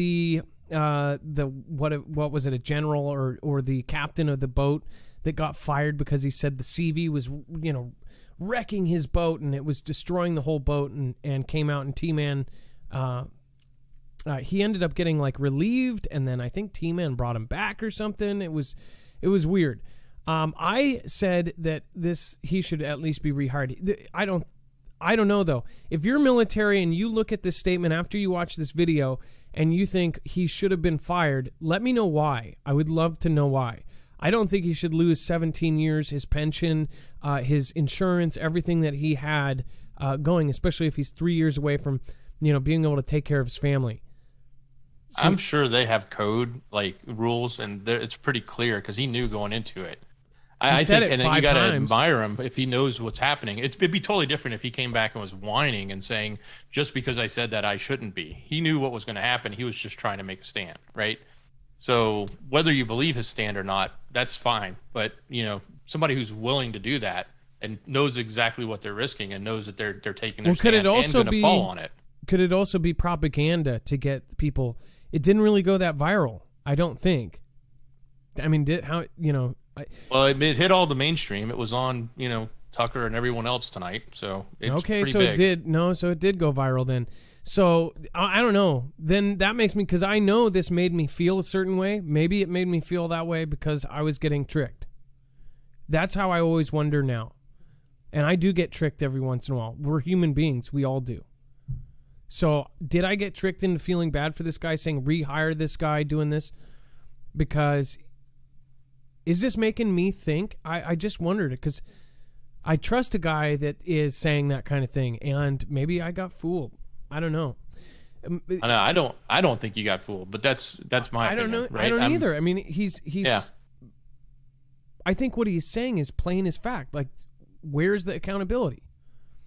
what was it, a general or the captain of the boat that got fired because he said the CV was, wrecking his boat and it was destroying the whole boat, and came out and T-Man, he ended up getting like relieved, and then I think T-Man brought him back or something. It was weird. I said that he should at least be rehired. I don't know though. If you're military and you look at this statement after you watch this video and you think he should have been fired, let me know why. I would love to know why. I don't think he should lose 17 years, his pension, his insurance, everything that he had going, especially if he's 3 years away from, being able to take care of his family. So, I'm sure they have code, like rules, and it's pretty clear because he knew going into it. I think, and then you got to admire him if he knows what's happening. It'd be totally different if he came back and was whining and saying, just because I said that, I shouldn't be. He knew what was going to happen. He was just trying to make a stand, right? So whether you believe his stand or not, that's fine. But, somebody who's willing to do that and knows exactly what they're risking and knows that they're taking their stand and going to fall on it. Could it also be propaganda to get people? It didn't really go that viral, I don't think. I mean, Well, it hit all the mainstream. It was on, Tucker and everyone else tonight. So it's pretty big. It did go viral then. So I don't know. Then that makes me, because I know this made me feel a certain way. Maybe it made me feel that way because I was getting tricked. That's how I always wonder now. And I do get tricked every once in a while. We're human beings. We all do. So did I get tricked into feeling bad for this guy, saying rehire this guy doing this? Because is this making me think? I just wondered it because I trust a guy that is saying that kind of thing, and maybe I got fooled. I don't know. I don't think you got fooled, but that's my opinion. I don't know. Right? I don't either. I mean, he's. Yeah. I think what he's saying is plain as fact. Like, where's the accountability?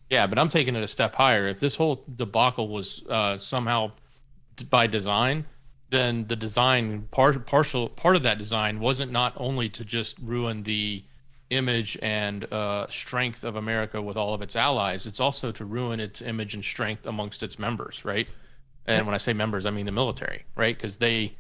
Yeah, but I'm taking it a step higher. If this whole debacle was somehow by design, then the design part of that design wasn't not only to just ruin the image and strength of America with all of its allies, it's also to ruin its image and strength amongst its members, right? And when I say members, I mean the military, right? Because they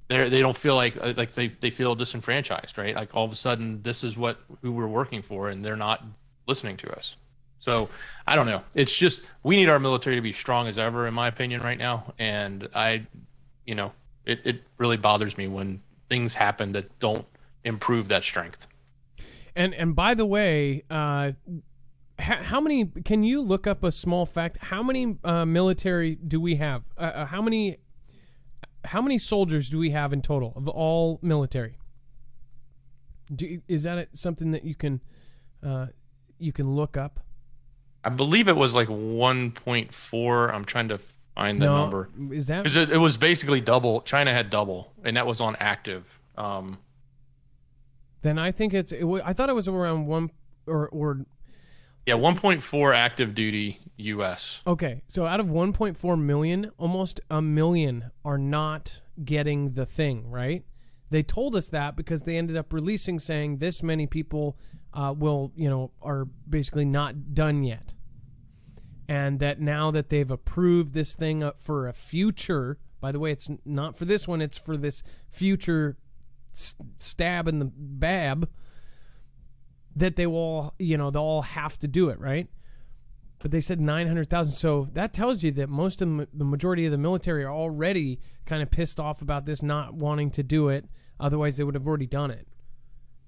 don't feel like they feel disenfranchised, right? Like all of a sudden this is who we're working for, and they're not listening to us. So I don't know. It's just we need our military to be strong as ever, in my opinion, right now. And it really bothers me when things happen that don't improve that strength. And by the way, how many? Can you look up a small fact? How many military do we have? How many soldiers do we have in total of all military? Is that something that you can look up? I believe it was like 1.4. I'm trying to find the number. Is that because it was basically double? China had double, and that was on active. Then I think I thought it was around 1.4 active duty U.S. Okay, so out of 1.4 million, almost a million are not getting the thing, right? They told us that because they ended up releasing saying this many people are basically not done yet. And that now that they've approved this thing for a future, by the way, it's not for this one, it's for this future stab in the bab, that they will, they'll all have to do it, right? But they said 900,000. So that tells you that the majority of the military are already kind of pissed off about this, not wanting to do it. Otherwise, they would have already done it.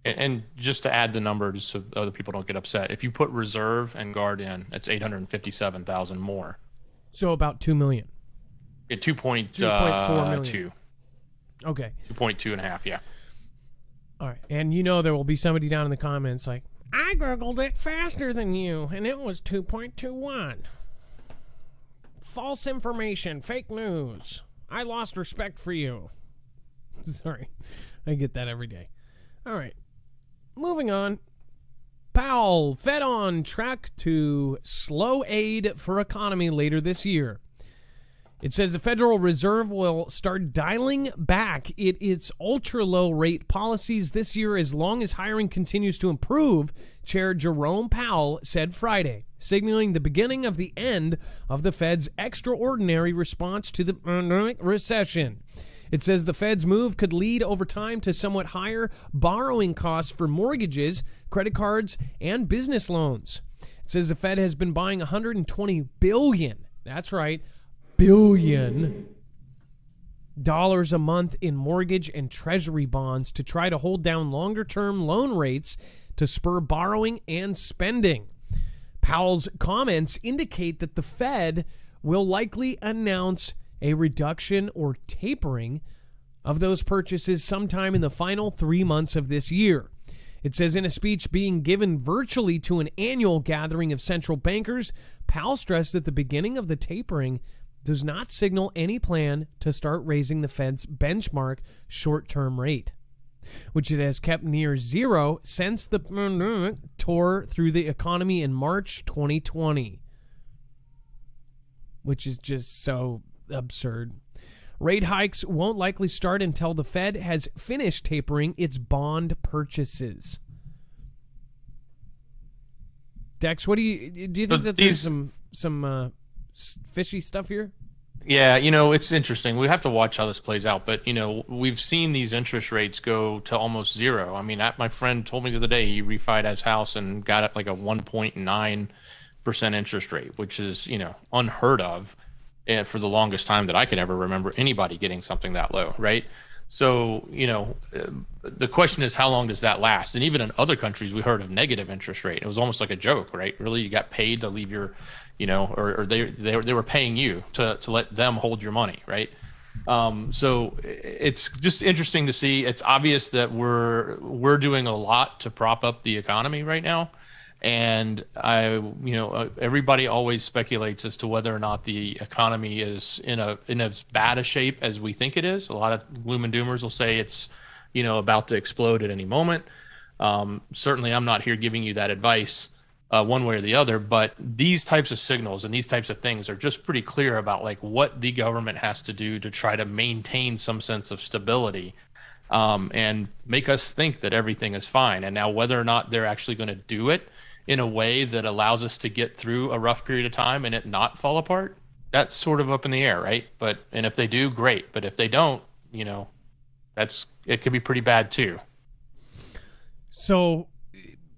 And just to add the number, just so other people don't get upset, if you put reserve and guard in, it's 857,000 more. So about 2 million. Yeah, 2.4 million. 2. Okay. 2.2 and a half, yeah. All right. And there will be somebody down in the comments like, I Googled it faster than you, and it was 2.21. False information, fake news. I lost respect for you. Sorry. I get that every day. All right. Moving on. Powell, Fed on track to slow aid for economy later this year. It says the Federal Reserve will start dialing back its ultra-low rate policies this year as long as hiring continues to improve, Chair Jerome Powell said Friday, signaling the beginning of the end of the Fed's extraordinary response to the recession. It says the Fed's move could lead over time to somewhat higher borrowing costs for mortgages, credit cards, and business loans. It says the Fed has been buying $120 billion. That's right. $1 billion a month in mortgage and treasury bonds to try to hold down longer-term loan rates to spur borrowing and spending. Powell's comments indicate that the Fed will likely announce a reduction or tapering of those purchases sometime in the final 3 months of this year. It says in a speech being given virtually to an annual gathering of central bankers, Powell stressed that the beginning of the tapering does not signal any plan to start raising the Fed's benchmark short-term rate, which it has kept near zero since the pandemic tore through the economy in March 2020, which is just so absurd. Rate hikes won't likely start until the Fed has finished tapering its bond purchases. Dex, what do you think that there's some fishy stuff here? Yeah, it's interesting. We have to watch how this plays out. But, we've seen these interest rates go to almost zero. I mean, my friend told me the other day he refied his house and got it like a 1.9% interest rate, which is, unheard of for the longest time that I can ever remember anybody getting something that low, right? So, the question is, how long does that last? And even in other countries, we heard of negative interest rate. It was almost like a joke, right? Really, you got paid to leave your, or they were paying you to let them hold your money, right? So it's just interesting to see. It's obvious that we're doing a lot to prop up the economy right now. And everybody always speculates as to whether or not the economy is in as bad a shape as we think it is. A lot of gloom and doomers will say it's, about to explode at any moment. Certainly, I'm not here giving you that advice one way or the other, but these types of signals and these types of things are just pretty clear about like what the government has to do to try to maintain some sense of stability and make us think that everything is fine. And now whether or not they're actually going to do it in a way that allows us to get through a rough period of time and it not fall apart, that's sort of up in the air, right? And if they do, great. But if they don't, it could be pretty bad too. So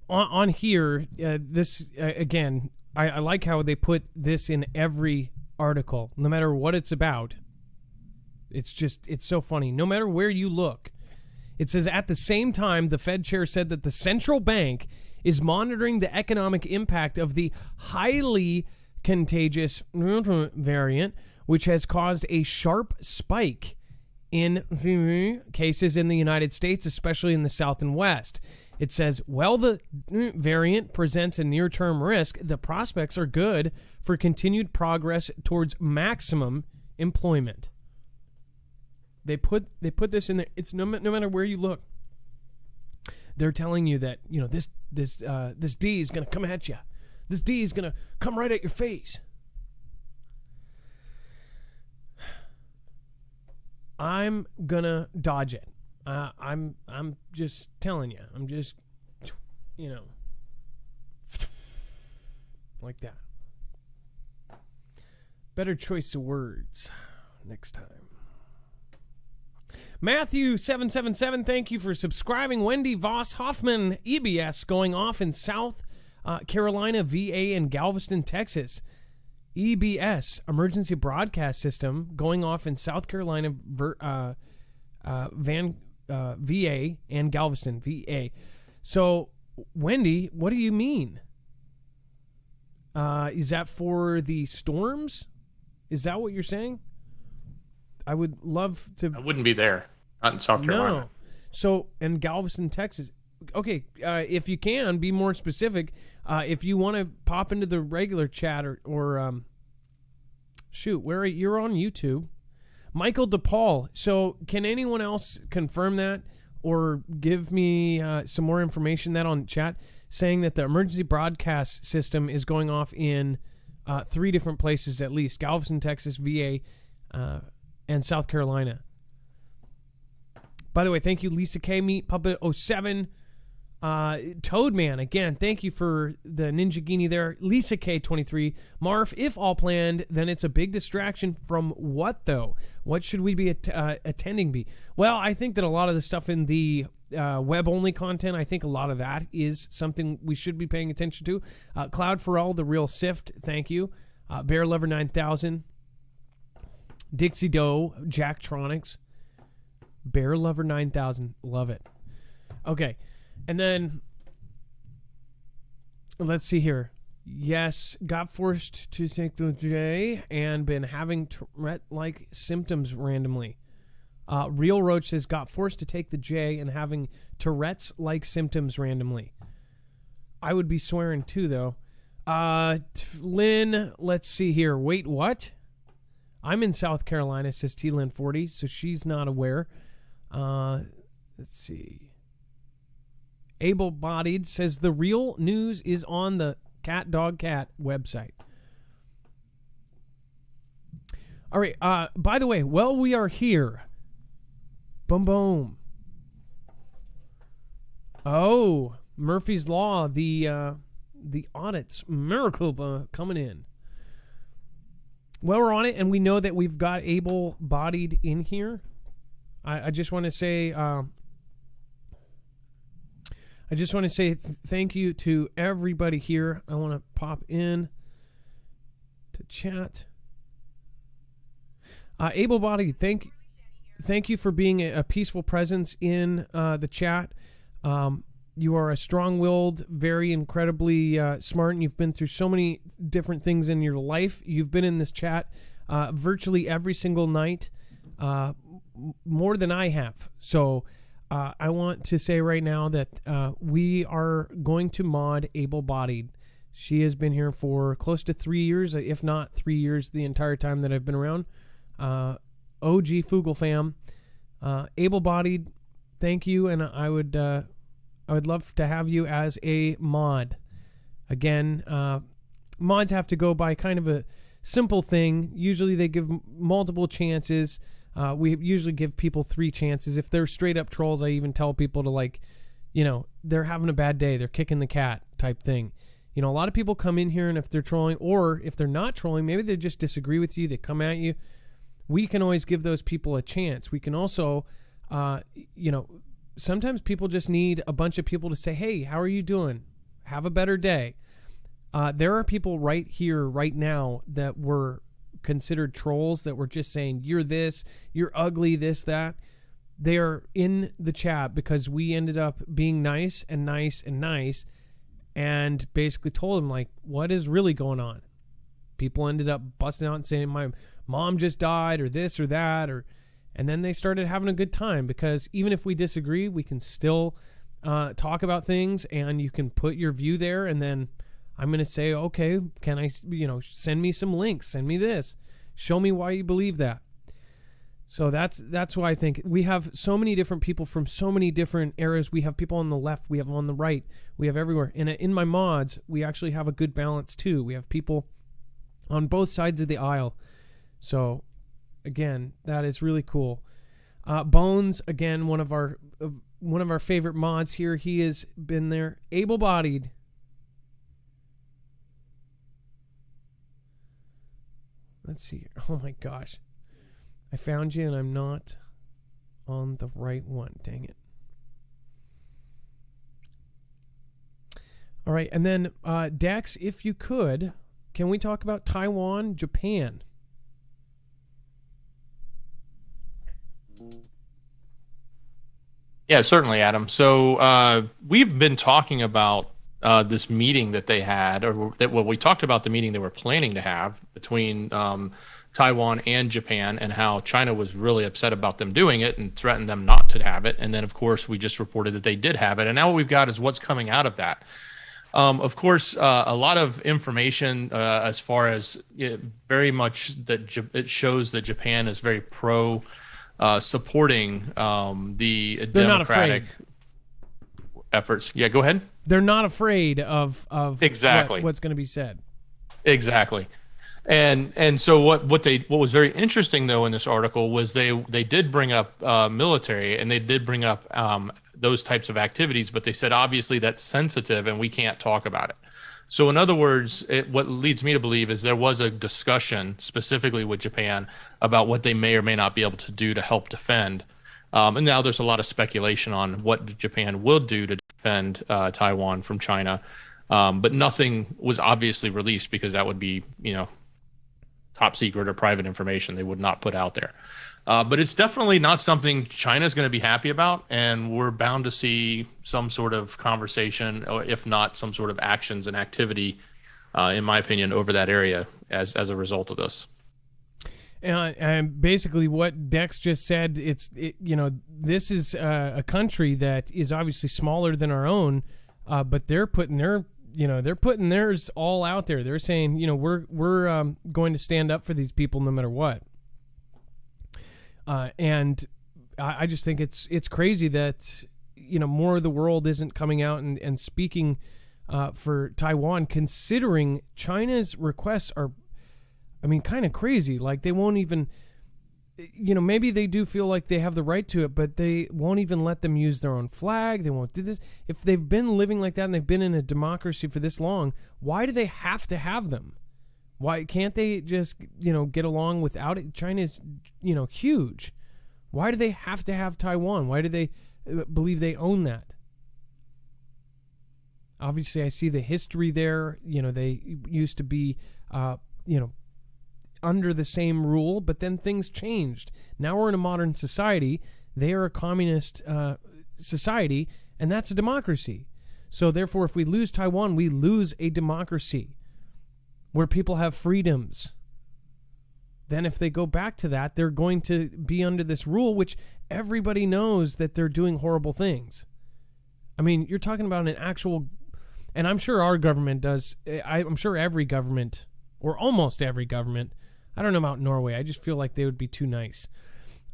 on here, this again, I like how they put this in every article, no matter what it's about. It's so funny. No matter where you look, it says at the same time, the Fed chair said that the central bank is monitoring the economic impact of the highly contagious variant, which has caused a sharp spike in cases in the United States, especially in the South and West. It says, while the variant presents a near-term risk, the prospects are good for continued progress towards maximum employment. They put this in there. It's no matter where you look. They're telling you that, this D is going to come at you. This D is going to come right at your face. I'm going to dodge it. I'm just telling you. I'm just, like that. Better choice of words next time. Matthew 777, thank you for subscribing. Wendy Voss Hoffman, EBS going off in South Carolina, VA, and Galveston, Texas. EBS, Emergency Broadcast System, going off in South Carolina, VA, and Galveston, VA. So, Wendy, what do you mean? Is that for the storms? Is that what you're saying? I would love to. I wouldn't be there. Not in South Carolina. No. So, in Galveston, Texas. Okay, if you can, be more specific. If you want to pop into the regular chat or shoot, you're on YouTube. Michael DePaul. So, can anyone else confirm that or give me some more information that on chat? saying that the emergency broadcast system is going off in 3 different places at least: Galveston, Texas, VA, and South Carolina. By the way, thank you, Lisa K. Meat Puppet 07. Toadman, again, thank you for the Ninja Genie there. Lisa K23. Marf, if all planned, then it's a big distraction from what, though? What should we be attending be? Well, I think that a lot of the stuff in the web-only content, I think a lot of that is something we should be paying attention to. Cloud Pharrell, The Real Sift, thank you. Bear Lover 9000. Dixie Doe, Jacktronics. Bear Lover 9000, love it. Okay. And then, let's see here. Yes, got forced to take the J and been having Tourette-like symptoms randomly. Real Roach says, got forced to take the J and having Tourette's-like symptoms randomly. I would be swearing too, though. Lynn, let's see here. Wait, what? I'm in South Carolina, says T-Lynn40, so she's not aware. Let's see. Able-bodied says the real news is on the Cat Dog Cat website. All right. By the way, while we are here, boom, boom. Oh, Murphy's Law, the audits, miracle coming in. Well, we're on it, and we know that we've got able-bodied in here. I just want to say. I just want to say thank you to everybody here. I want to pop in to chat. Able-bodied, thank you for being a peaceful presence in the chat. You are a strong-willed, very incredibly smart, and you've been through so many different things in your life. You've been in this chat virtually every single night, more than I have. So I want to say right now that we are going to mod Able-Bodied. She has been here for close to 3 years, if not 3 years, the entire time that I've been around. OG Foogle fam. Able-Bodied, thank you, and I would love to have you as a mod. Again, mods have to go by kind of a simple thing. Usually they give multiple chances. We usually give people 3 chances. If they're straight up trolls, I even tell people to they're having a bad day. They're kicking the cat type thing. A lot of people come in here, and if they're trolling, or if they're not trolling, maybe they just disagree with you. They come at you. We can always give those people a chance. We can also, sometimes people just need a bunch of people to say, hey, how are you doing? Have a better day. There are people right here, right now, that were considered trolls that were just saying, you're this, you're ugly, this, that. They are in the chat because we ended up being nice and nice and nice and basically told them, what is really going on? People ended up busting out and saying, my mom just died, or this or that, and then they started having a good time, because even if we disagree, we can still talk about things, and you can put your view there, and then I'm going to say, okay, can I, send me some links, send me this, show me why you believe that. So that's why I think we have so many different people from so many different eras. We have people on the left, we have on the right, we have everywhere. And in my mods, we actually have a good balance too. We have people on both sides of the aisle. So again, that is really cool. Bones, again, one of our favorite mods here. He has been there. Able-bodied. Let's see here. Oh my gosh. I found you and I'm not on the right one. Dang it. All right. And then Dex, if you could, can we talk about Taiwan, Japan? Yeah, certainly, Adam. So we've been talking about this meeting that they had, we talked about the meeting they were planning to have between Taiwan and Japan, and how China was really upset about them doing it and threatened them not to have it. And then, of course, we just reported that they did have it. And now what we've got is what's coming out of that. Of course, a lot of information as far as very much that it shows that Japan is very pro supporting the democratic efforts. Yeah, go ahead. They're not afraid of exactly what's going to be said. Exactly. And so what was very interesting though in this article was they did bring up military, and they did bring up those types of activities, but they said obviously that's sensitive and we can't talk about it. So in other words, what leads me to believe is there was a discussion specifically with Japan about what they may or may not be able to do to help defend. And now there's a lot of speculation on what Japan will do to defend Taiwan from China. But nothing was obviously released because that would be, top secret or private information they would not put out there. But it's definitely not something China's going to be happy about, and we're bound to see some sort of conversation, or if not some sort of actions and activity, in my opinion, over that area as a result of this. And basically what Dex just said, this is a country that is obviously smaller than our own, but they're putting theirs all out there. They're saying, we're going to stand up for these people no matter what. And I just think it's crazy that, more of the world isn't coming out and speaking for Taiwan, considering China's requests are, kind of crazy. Like, they won't even, maybe they do feel like they have the right to it, but they won't even let them use their own flag. They won't do this. If they've been living like that and they've been in a democracy for this long, why do they have to have them? Why can't they just, get along without it? China's, huge. Why do they have to have Taiwan? Why do they believe they own that? Obviously, I see the history there. They used to be, under the same rule, but then things changed. Now we're in a modern society. They are a communist society, and that's a democracy. So therefore, if we lose Taiwan, we lose a democracy where people have freedoms. Then if they go back to that, they're going to be under this rule, which everybody knows that they're doing horrible things. You're talking about an actual, and I'm sure our government does, I'm sure every government, or almost every government, I don't know about Norway. I just feel like they would be too nice.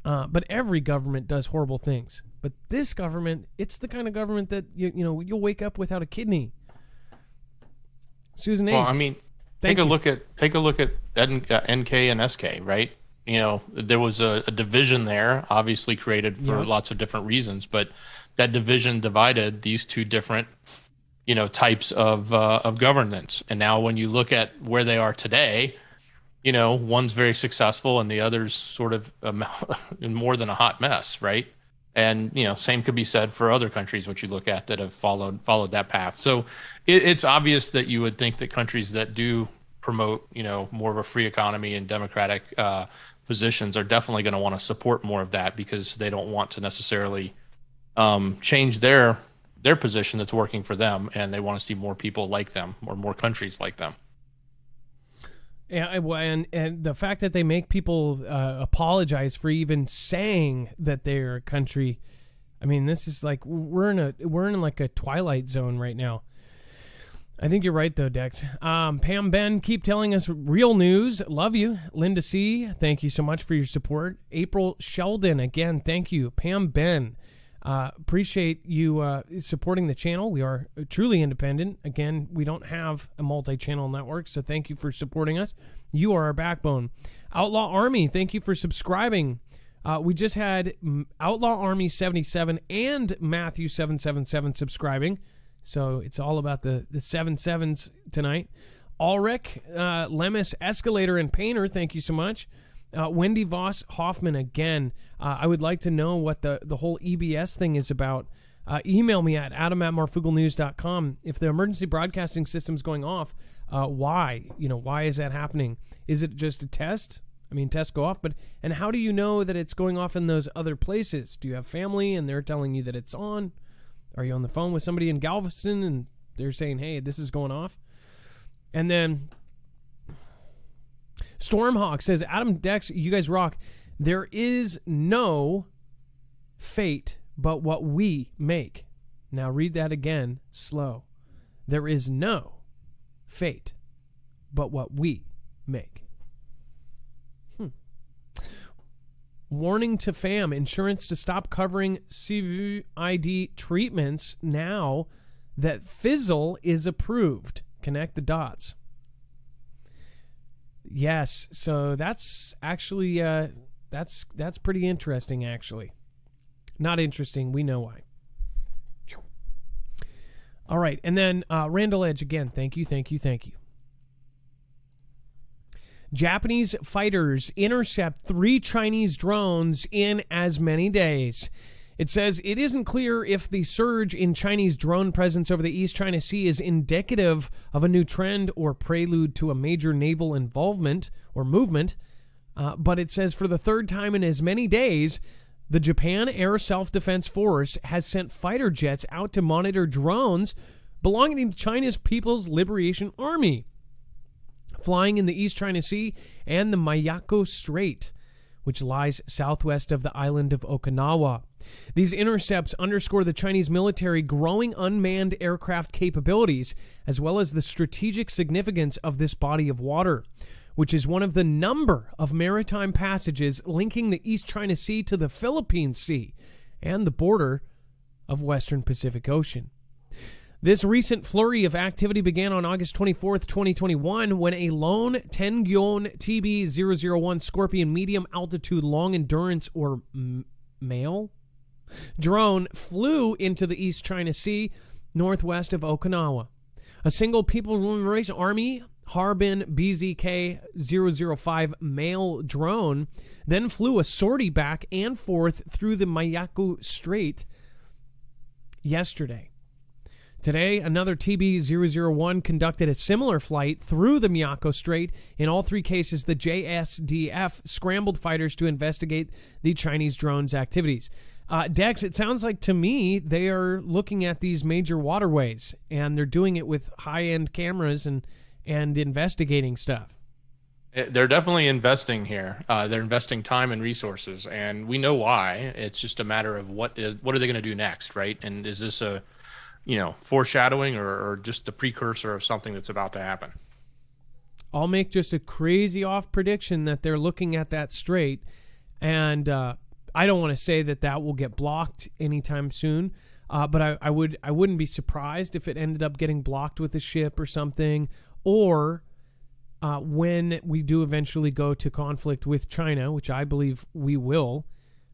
But every government does horrible things. But this government, it's the kind of government that you'll wake up without a kidney. Susan A. Well, take a look at NK and SK, right? There was a division there, obviously created for lots of different reasons, but that division divided these two different, types of governance. And now when you look at where they are today, one's very successful and the other's sort of in more than a hot mess, right? And, same could be said for other countries, which you look at that have followed that path. So it's obvious that you would think that countries that do promote, more of a free economy and democratic positions are definitely going to want to support more of that, because they don't want to necessarily change their position that's working for them, and they want to see more people like them or more countries like them. Yeah, and the fact that they make people apologize for even saying that they're a country, this is like we're in like a twilight zone right now. I think you're right though, Dex. Pam Ben, keep telling us real news. Love you. Linda C, thank you so much for your support. April Sheldon, again, thank you. Pam Ben, appreciate you supporting the channel. We are truly independent. Again, we don't have a multi-channel network, so thank you for supporting us. You are our backbone. Outlaw Army, thank you for subscribing. We just had Outlaw Army 77 and Matthew 777 subscribing, so it's all about the 77s tonight. Ulrich, Lemus, Escalator, and Painter, thank you so much. Wendy Voss Hoffman, again, I would like to know what the whole EBS thing is about. Email me at adam@marfooglenews.com. If the emergency broadcasting system's going off, why? Why is that happening? Is it just a test? Tests go off, and how do you know that it's going off in those other places? Do you have family and they're telling you that it's on? Are you on the phone with somebody in Galveston and they're saying, hey, this is going off? And then Stormhawk says, Adam Dex, you guys rock. There is no fate but what we make. Now read that again, slow. There is no fate but what we make. Warning to fam, insurance to stop covering CVID treatments now that Fizzle is approved. Connect the dots. Yes, so that's actually that's pretty interesting, actually. Not interesting. We know why. All right, and then Randall Edge again. Thank you. Japanese fighters intercept 3 Chinese drones in as many days. It says it isn't clear if the surge in Chinese drone presence over the East China Sea is indicative of a new trend or prelude to a major naval involvement or movement. But it says for the 3rd time in as many days, the Japan Air Self-Defense Force has sent fighter jets out to monitor drones belonging to China's People's Liberation Army, flying in the East China Sea and the Miyako Strait, which lies southwest of the island of Okinawa. These intercepts underscore the Chinese military growing unmanned aircraft capabilities, as well as the strategic significance of this body of water, which is one of the number of maritime passages linking the East China Sea to the Philippine Sea and the border of Western Pacific Ocean. This recent flurry of activity began on August 24th, 2021, when a lone Tengyong TB-001 Scorpion medium-altitude long-endurance or MALE drone flew into the East China Sea northwest of Okinawa. A single People's Liberation Army Harbin BZK-005 MALE drone then flew a sortie back and forth through the Miyako Strait yesterday. Today, another TB-001 conducted a similar flight through the Miyako Strait. In all 3 cases, the JSDF scrambled fighters to investigate the Chinese drones' activities. Dex, it sounds like to me they are looking at these major waterways, and they're doing it with high-end cameras and investigating stuff. They're definitely investing here. They're investing time and resources, and we know why. It's just a matter of what are they going to do next, right? And is this a foreshadowing or just the precursor of something that's about to happen? I'll make just a crazy off prediction that they're looking at that strait, and I don't want to say that will get blocked anytime soon, but I wouldn't be surprised if it ended up getting blocked with a ship or something, or when we do eventually go to conflict with China, which I believe we will,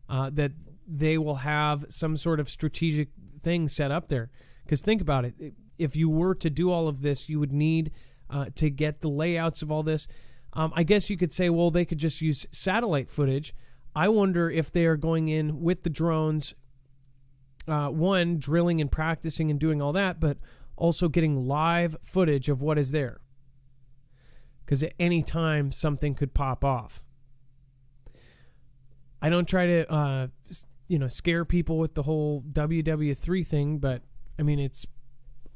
that they will have some sort of strategic thing set up there. Because think about it, if you were to do all of this, you would need to get the layouts of all this. I guess you could say, well, they could just use satellite footage. I wonder if they are going in with the drones, one, drilling and practicing and doing all that, but also getting live footage of what is there. Because at any time, something could pop off. I don't try to, scare people with the whole WW3 thing, but I mean,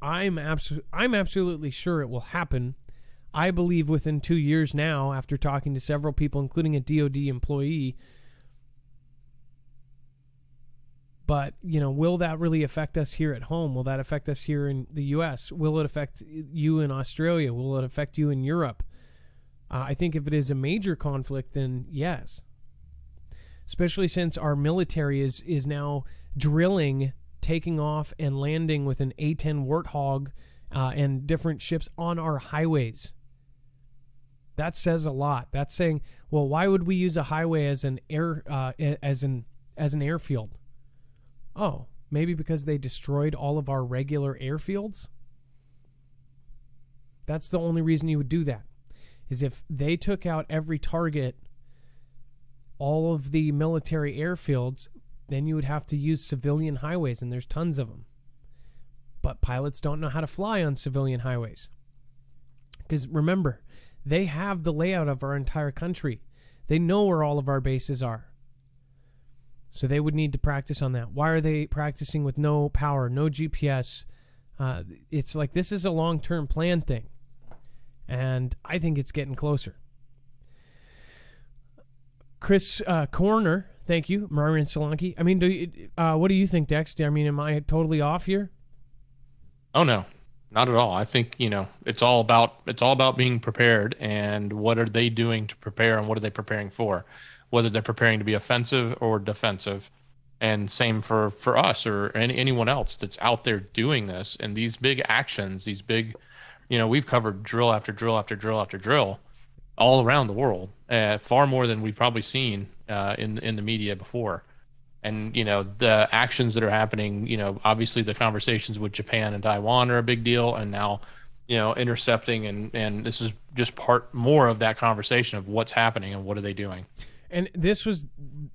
I'm absolutely sure it will happen. I believe within 2 years now, after talking to several people, including a DoD employee. But, will that really affect us here at home? Will that affect us here in the U.S.? Will it affect you in Australia? Will it affect you in Europe? I think if it is a major conflict, then yes. Especially since our military is now drilling, taking off, and landing with an A-10 Warthog and different ships on our highways. That says a lot. That's saying, well, why would we use a highway as an airfield? Oh, maybe because they destroyed all of our regular airfields? That's the only reason you would do that, is if they took out every target, all of the military airfields, then you would have to use civilian highways, and there's tons of them. But pilots don't know how to fly on civilian highways. Because remember, they have the layout of our entire country. They know where all of our bases are. So they would need to practice on that. Why are they practicing with no power, no GPS? It's like this is a long-term plan thing. And I think it's getting closer. Chris Corner, thank you. Marian Solanke. I mean, what do you think, Dex? I mean, am I totally off here? Oh, no. Not at all. I think, it's all about being prepared, and what are they doing to prepare, and what are they preparing for? Whether they're preparing to be offensive or defensive, And same for us or anyone else that's out there doing this. And these big actions, these big, we've covered drill after drill after drill after drill all around the world, far more than we've probably seen in the media before. And the actions that are happening, obviously the conversations with Japan and Taiwan are a big deal, and now intercepting, and this is just part more of that conversation of what's happening and what are they doing. And this was,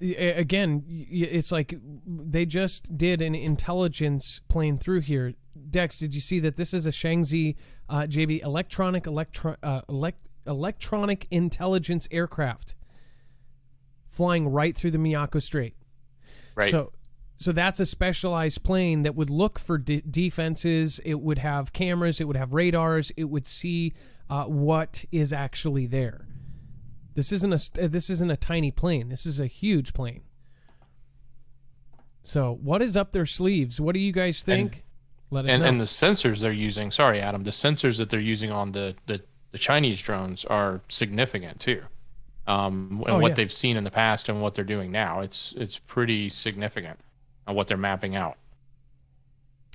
again, it's like they just did an intelligence plane through here. Dex, did you see that this is a Shangzi JB electronic intelligence aircraft flying right through the Miyako Strait? Right. So that's a specialized plane that would look for defenses. It would have cameras. It would have radars. It would see what is actually there. This isn't a tiny plane. This is a huge plane. So what is up their sleeves? What do you guys think? Let us know. And the sensors they're using, sorry, Adam, the sensors that they're using on the Chinese drones are significant too. What they've seen in the past and what they're doing now, it's pretty significant on what they're mapping out.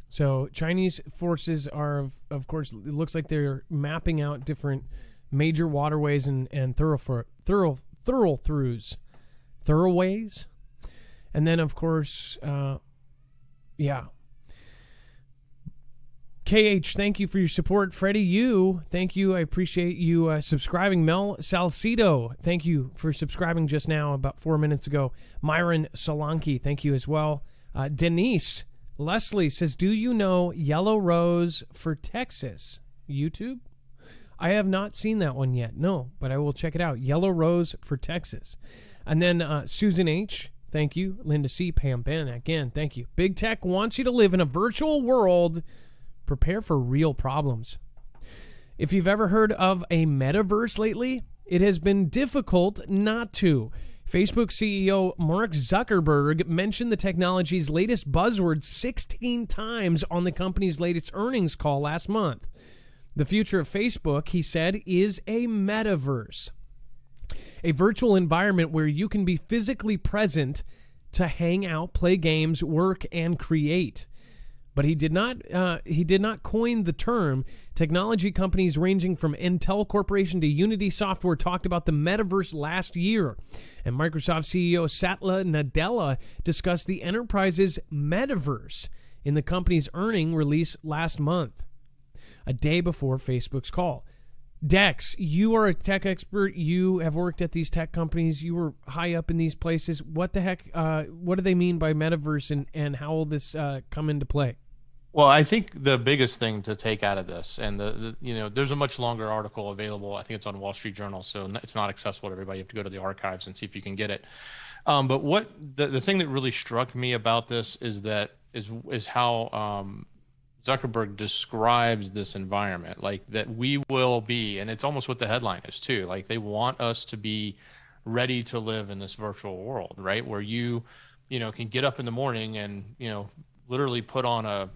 So Chinese forces are, of course, it looks like they're mapping out different major waterways and thoroughways. And then, of course, KH, thank you for your support. Freddie, thank you. I appreciate you subscribing. Mel Salcido, thank you for subscribing just now, about 4 minutes ago. Myron Solanki, thank you as well. Denise Leslie says, do you know Yellow Rose for Texas? YouTube? I have not seen that one yet. No, but I will check it out. Yellow Rose for Texas. And then Susan H., thank you. Linda C., Pam Ben, again, thank you. Big Tech wants you to live in a virtual world. Prepare for real problems. If you've ever heard of a metaverse lately, it has been difficult not to. Facebook CEO Mark Zuckerberg mentioned the technology's latest buzzword 16 times on the company's latest earnings call last month. The future of Facebook, he said, is a metaverse, a virtual environment where you can be physically present to hang out, play games, work, and create. But he did not coin the term. Technology companies ranging from Intel Corporation to Unity Software talked about the metaverse last year. And Microsoft CEO Satya Nadella discussed the enterprise's metaverse in the company's earnings release last month, a day before Facebook's call. Dex, you are a tech expert. You have worked at these tech companies. You were high up in these places. What the heck? What do they mean by metaverse, and how will this come into play? Well, I think the biggest thing to take out of this, and there's a much longer article available. I think it's on Wall Street Journal, so it's not accessible to everybody. You have to go to the archives and see if you can get it. But what the thing that really struck me about this is how Zuckerberg describes this environment, like that we will be, and it's almost what the headline is too. Like they want us to be ready to live in this virtual world, right? Where you can get up in the morning and literally put on a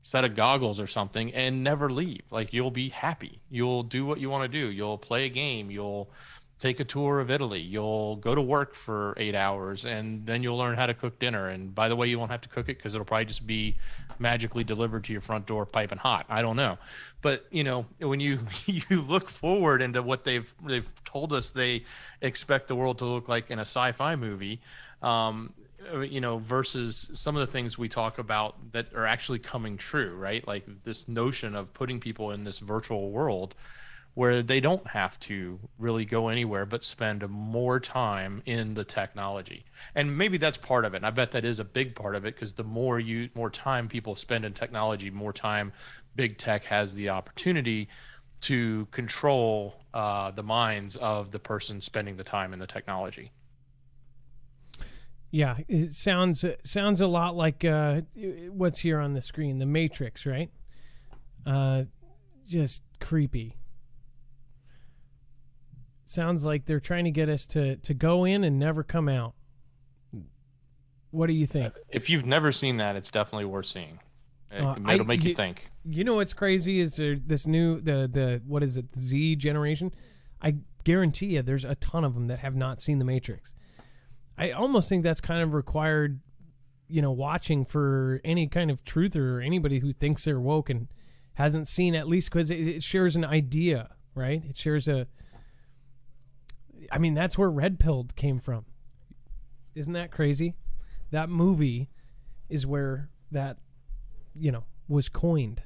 set of goggles or something and never leave. Like you'll be happy. You'll do what you want to do. You'll play a game. You'll take a tour of Italy. You'll go to work for 8 hours, and then you'll learn how to cook dinner. And by the way, you won't have to cook it because it'll probably just be magically delivered to your front door piping hot. I don't know. But when you look forward into what they've told us they expect the world to look like in a sci-fi movie, versus some of the things we talk about that are actually coming true, right? Like this notion of putting people in this virtual world where they don't have to really go anywhere but spend more time in the technology. And maybe that's part of it. And I bet that is a big part of it, because the more time people spend in technology, more time big tech has the opportunity to control the minds of the person spending the time in the technology. Yeah, it sounds a lot like what's here on the screen, The Matrix, right? Just creepy. Sounds like they're trying to get us to go in and never come out. What do you think? If you've never seen that, it's definitely worth seeing. It'll make you think. You know what's crazy is this new the what is it, Z generation? I guarantee you, there's a ton of them that have not seen The Matrix. I almost think that's kind of required watching for any kind of truth or anybody who thinks they're woke and hasn't seen, at least because it shares an idea, right? It shares that's where Red Pilled came from. Isn't that crazy? That movie is where that, was coined.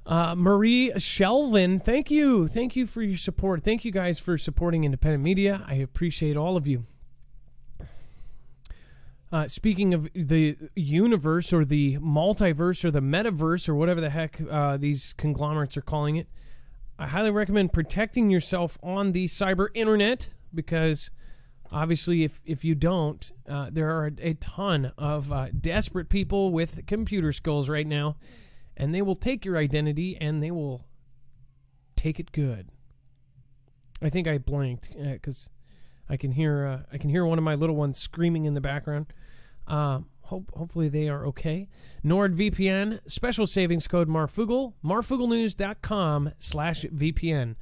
Marie Shelvin, thank you for your support. Thank you guys for supporting independent media. I appreciate all of you. Speaking of the universe or the multiverse or the metaverse or whatever the heck these conglomerates are calling it, I highly recommend protecting yourself on the cyber internet, because obviously if you don't, there are a ton of desperate people with computer skills right now, and they will take your identity and they will take it good. I think I blanked because I can hear one of my little ones screaming in the background. Hopefully they are okay. NordVPN, special savings code Marfoogle, marfooglenews.com/VPN.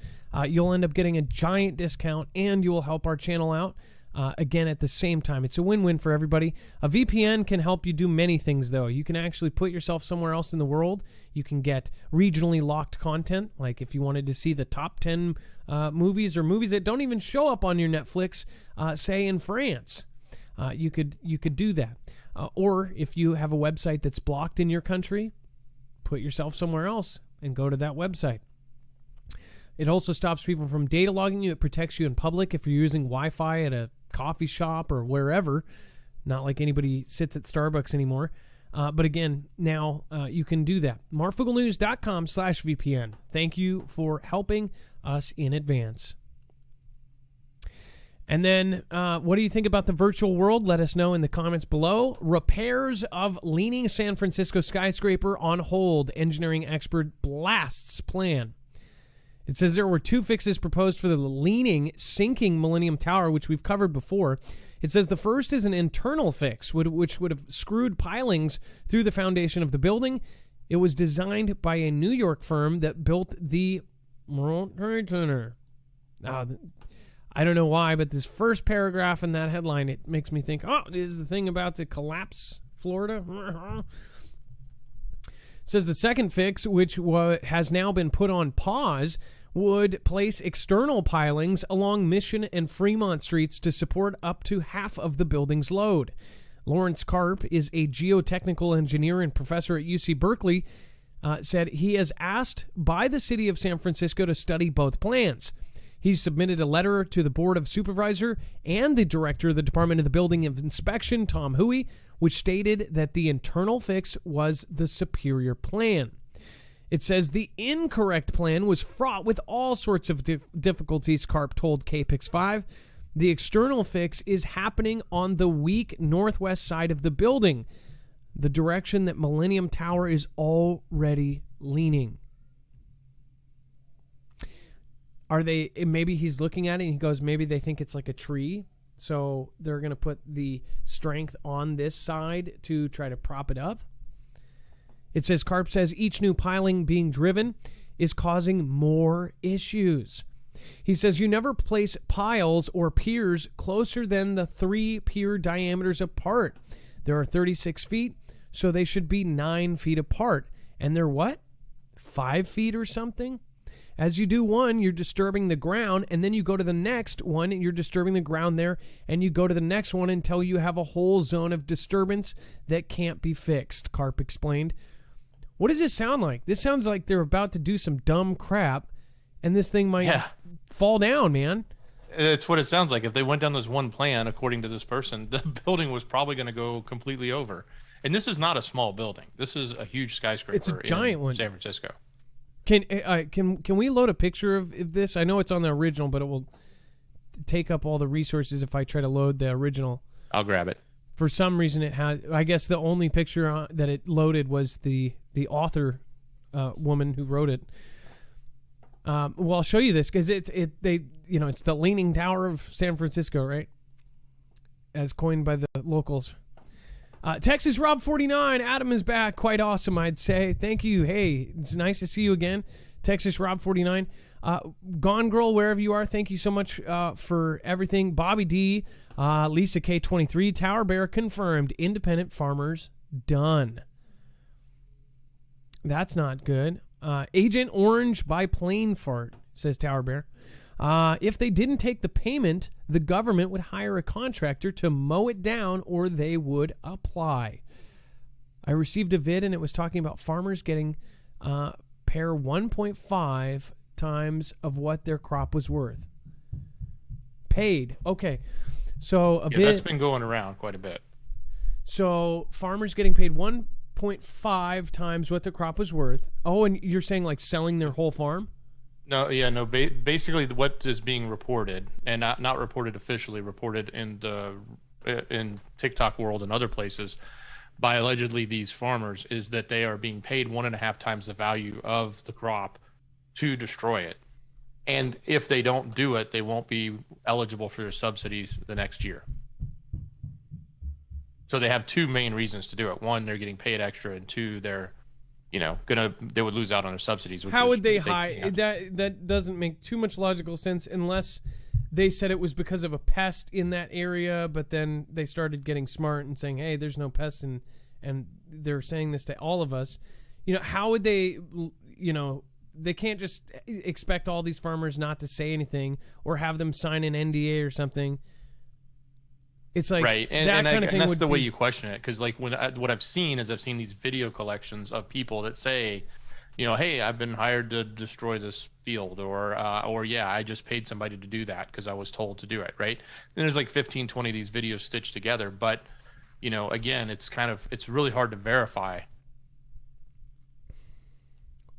You'll end up getting a giant discount, and you will help our channel out, again, at the same time. It's a win-win for everybody. A VPN can help you do many things, though. You can actually put yourself somewhere else in the world. You can get regionally locked content, like if you wanted to see the top 10 movies or movies that don't even show up on your Netflix, say in France. You could do that. Or if you have a website that's blocked in your country, put yourself somewhere else and go to that website. It also stops people from data logging you. It protects you in public if you're using Wi-Fi at a coffee shop or wherever. Not like anybody sits at Starbucks anymore. But again, now you can do that. marfooglenews.com/VPN. Thank you for helping us in advance. And then, what do you think about the virtual world? Let us know in the comments below. Repairs of leaning San Francisco skyscraper on hold. Engineering expert blasts plan. It says there were 2 fixes proposed for the leaning, sinking Millennium Tower, which we've covered before. It says the first is an internal fix, which would have screwed pilings through the foundation of the building. It was designed by a New York firm that built the World Trade Center. I don't know why, but this first paragraph in that headline, it makes me think, is the thing about to collapse Florida? It says the second fix, which has now been put on pause, would place external pilings along Mission and Fremont streets to support up to half of the building's load. Lawrence Karp is a geotechnical engineer and professor at UC Berkeley, said he is asked by the city of San Francisco to study both plans. He submitted a letter to the Board of Supervisor and the Director of the Department of the Building of Inspection, Tom Huey, which stated that the internal fix was the superior plan. It says the incorrect plan was fraught with all sorts of difficulties, Karp told KPIX5. The external fix is happening on the weak northwest side of the building, the direction that Millennium Tower is already leaning. Maybe he's looking at it and he goes, maybe they think it's like a tree, so they're going to put the strength on this side to try to prop it up. It says, Karp says each new piling being driven is causing more issues. He says you never place piles or piers closer than the 3 pier diameters apart. There are 36 feet, so they should be 9 feet apart. And they're what? 5 feet or something? As you do one, you're disturbing the ground, and then you go to the next one, and you're disturbing the ground there, and you go to the next one until you have a whole zone of disturbance that can't be fixed, Karp explained. What does this sound like? This sounds like they're about to do some dumb crap, and this thing might fall down, man. It's what it sounds like. If they went down this one plan, according to this person, the building was probably going to go completely over. And this is not a small building. This is a huge skyscraper. It's a giant one. San Francisco. Can we load a picture of this? I know it's on the original, but it will take up all the resources if I try to load the original. I'll grab it. For some reason, it has. I guess the only picture that it loaded was the author woman who wrote it. Well, I'll show you this because it's the Leaning Tower of San Francisco, right? As coined by the locals. Texas Rob 49, Adam is back. Quite awesome, I'd say. Thank you. Hey, it's nice to see you again. Texas Rob 49. Gone Girl, wherever you are, thank you so much for everything. Bobby D, Lisa K23, Tower Bear confirmed. Independent farmers done. That's not good. Agent Orange by Plane Fart, says Tower Bear. If they didn't take the payment, the government would hire a contractor to mow it down, or they would apply. I received a vid, and it was talking about farmers getting pair 1.5 times of what their crop was worth. Paid. Okay. So that's been going around quite a bit. So farmers getting paid 1.5 times what their crop was worth. Oh, and you're saying like selling their whole farm? No. Basically, what is being reported, and not reported officially, reported in TikTok world and other places by allegedly these farmers, is that they are being paid 1.5 times the value of the crop to destroy it. And if they don't do it, they won't be eligible for their subsidies the next year. So they have two main reasons to do it. One, they're getting paid extra, and two, they would lose out on their subsidies. How would they hide that? That doesn't make too much logical sense unless they said it was because of a pest in that area, but then they started getting smart and saying, hey, there's no pests, and they're saying this to all of us. How would they, they can't just expect all these farmers not to say anything or have them sign an NDA or something. It's like right, and that's the way you question it, because like what I've seen is I've seen these video collections of people that say, hey, I've been hired to destroy this field, or yeah, I just paid somebody to do that because I was told to do it, right? And there's like 15, 20 of these videos stitched together, but again, it's really hard to verify.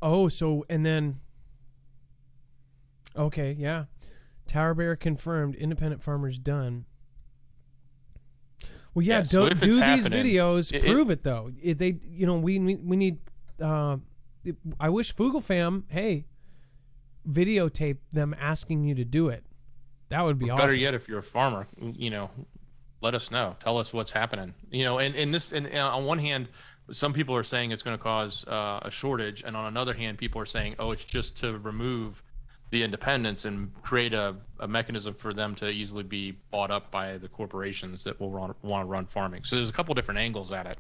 Oh, so and then, okay, yeah, Tower Bear confirmed. Independent farmers done. Well, yeah, so do these videos prove it though? We need. I wish Foogle Fam, hey, videotape them asking you to do it. That would be awesome. Better yet, if you're a farmer, let us know. Tell us what's happening. And on one hand, some people are saying it's going to cause a shortage, and on another hand, people are saying, oh, it's just to remove the independents and create a mechanism for them to easily be bought up by the corporations that will want to run farming. So there's a couple different angles at it.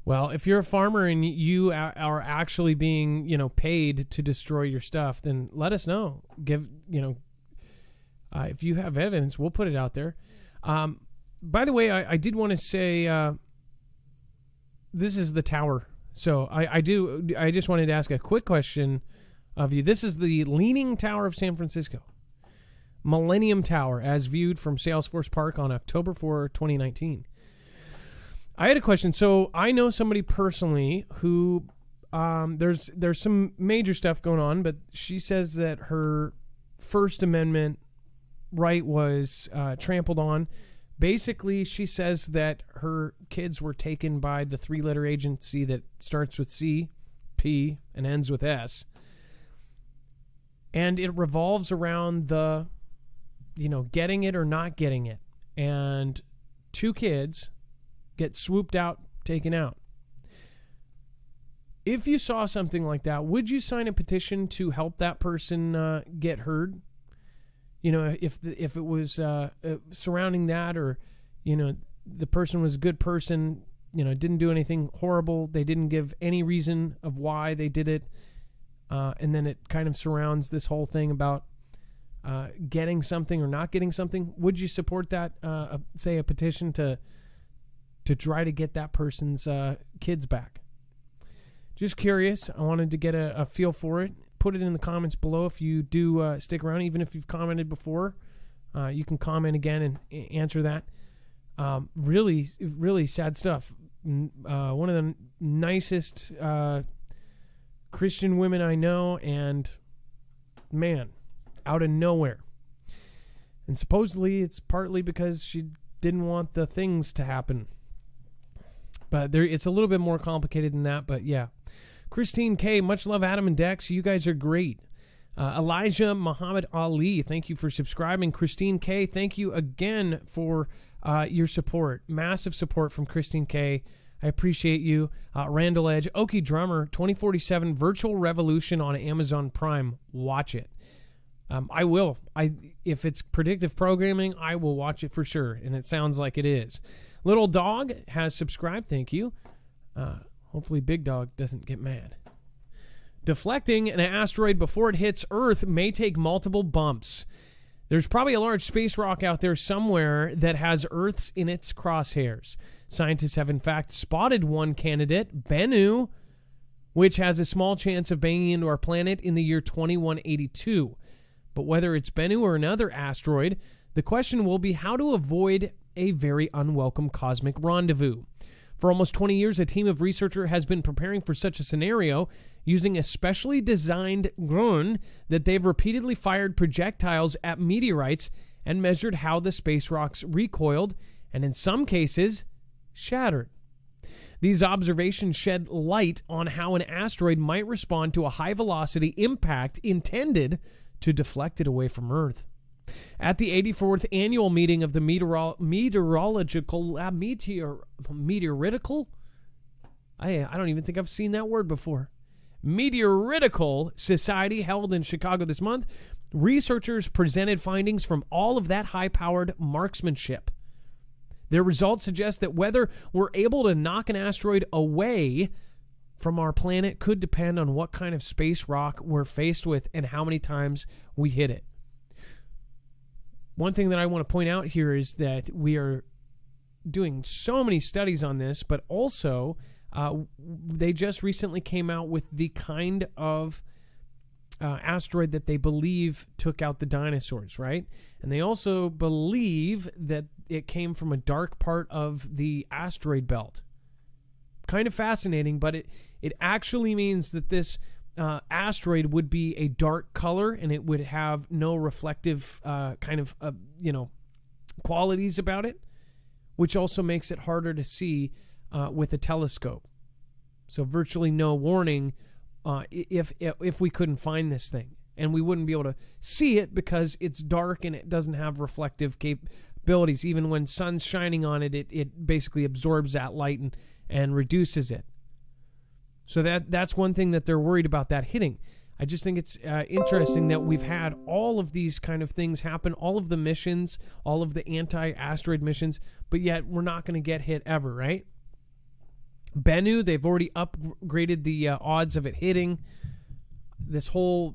Well, if you're a farmer and you are actually being, paid to destroy your stuff, then let us know. If you have evidence, we'll put it out there. By the way, I did want to say this is the tower. So I just wanted to ask a quick question of you. This is the Leaning Tower of San Francisco. Millennium Tower, as viewed from Salesforce Park on October 4, 2019. I had a question. So I know somebody personally who there's some major stuff going on, but she says that her First Amendment right was trampled on. Basically, she says that her kids were taken by the 3-letter agency that starts with C, P, and ends with S. And it revolves around the, getting it or not getting it. And 2 kids get swooped out, taken out. If you saw something like that, would you sign a petition to help that person get heard? If it was surrounding that, or, the person was a good person, didn't do anything horrible. They didn't give any reason of why they did it. And then it kind of surrounds this whole thing about getting something or not getting something. Would you support that, say, a petition to try to get that person's kids back? Just curious. I wanted to get a feel for it. Put it in the comments below if you do stick around. Even if you've commented before, you can comment again and answer that. Really, really sad stuff. One of the nicest Christian women I know, and man, out of nowhere. And supposedly it's partly because she didn't want the things to happen. But it's a little bit more complicated than that, but yeah. Christine K, much love, Adam and Dex. You guys are great. Elijah Muhammad Ali, thank you for subscribing. Christine K, thank you again for your support. Massive support from Christine K. I appreciate you. Randall Edge, Okie Drummer, 2047 Virtual Revolution on Amazon Prime. Watch it. I will. If it's predictive programming, I will watch it for sure, and it sounds like it is. Little Dog has subscribed. Thank you. Hopefully Big Dog doesn't get mad. Deflecting an asteroid before it hits Earth may take multiple bumps. There's probably a large space rock out there somewhere that has Earth's in its crosshairs. Scientists have in fact spotted one candidate, Bennu, which has a small chance of banging into our planet in the year 2182. But whether it's Bennu or another asteroid, the question will be how to avoid a very unwelcome cosmic rendezvous. For almost 20 years, a team of researchers has been preparing for such a scenario using a specially designed gun that they've repeatedly fired projectiles at meteorites and measured how the space rocks recoiled and, in some cases, shattered. These observations shed light on how an asteroid might respond to a high-velocity impact intended to deflect it away from Earth. At the 84th annual meeting of the meteorological I don't even think I've seen that word before. Meteoritical Society held in Chicago this month, researchers presented findings from all of that high-powered marksmanship. Their results suggest that whether we're able to knock an asteroid away from our planet could depend on what kind of space rock we're faced with and how many times we hit it. One thing that I want to point out here is that we are doing so many studies on this, but also they just recently came out with the kind of asteroid that they believe took out the dinosaurs, right? And they also believe that it came from a dark part of the asteroid belt. Kind of fascinating, but it actually means that this asteroid would be a dark color and it would have no reflective qualities about it, which also makes it harder to see with a telescope. So virtually no warning if we couldn't find this thing, and we wouldn't be able to see it because it's dark and it doesn't have reflective capabilities. Even when sun's shining on it, it basically absorbs that light and reduces it. So that's one thing that they're worried about that hitting. I just think it's interesting that we've had all of these kind of things happen, all of the missions, all of the anti-asteroid missions, but yet we're not going to get hit ever, right? Bennu, they've already upgraded the odds of it hitting. This whole,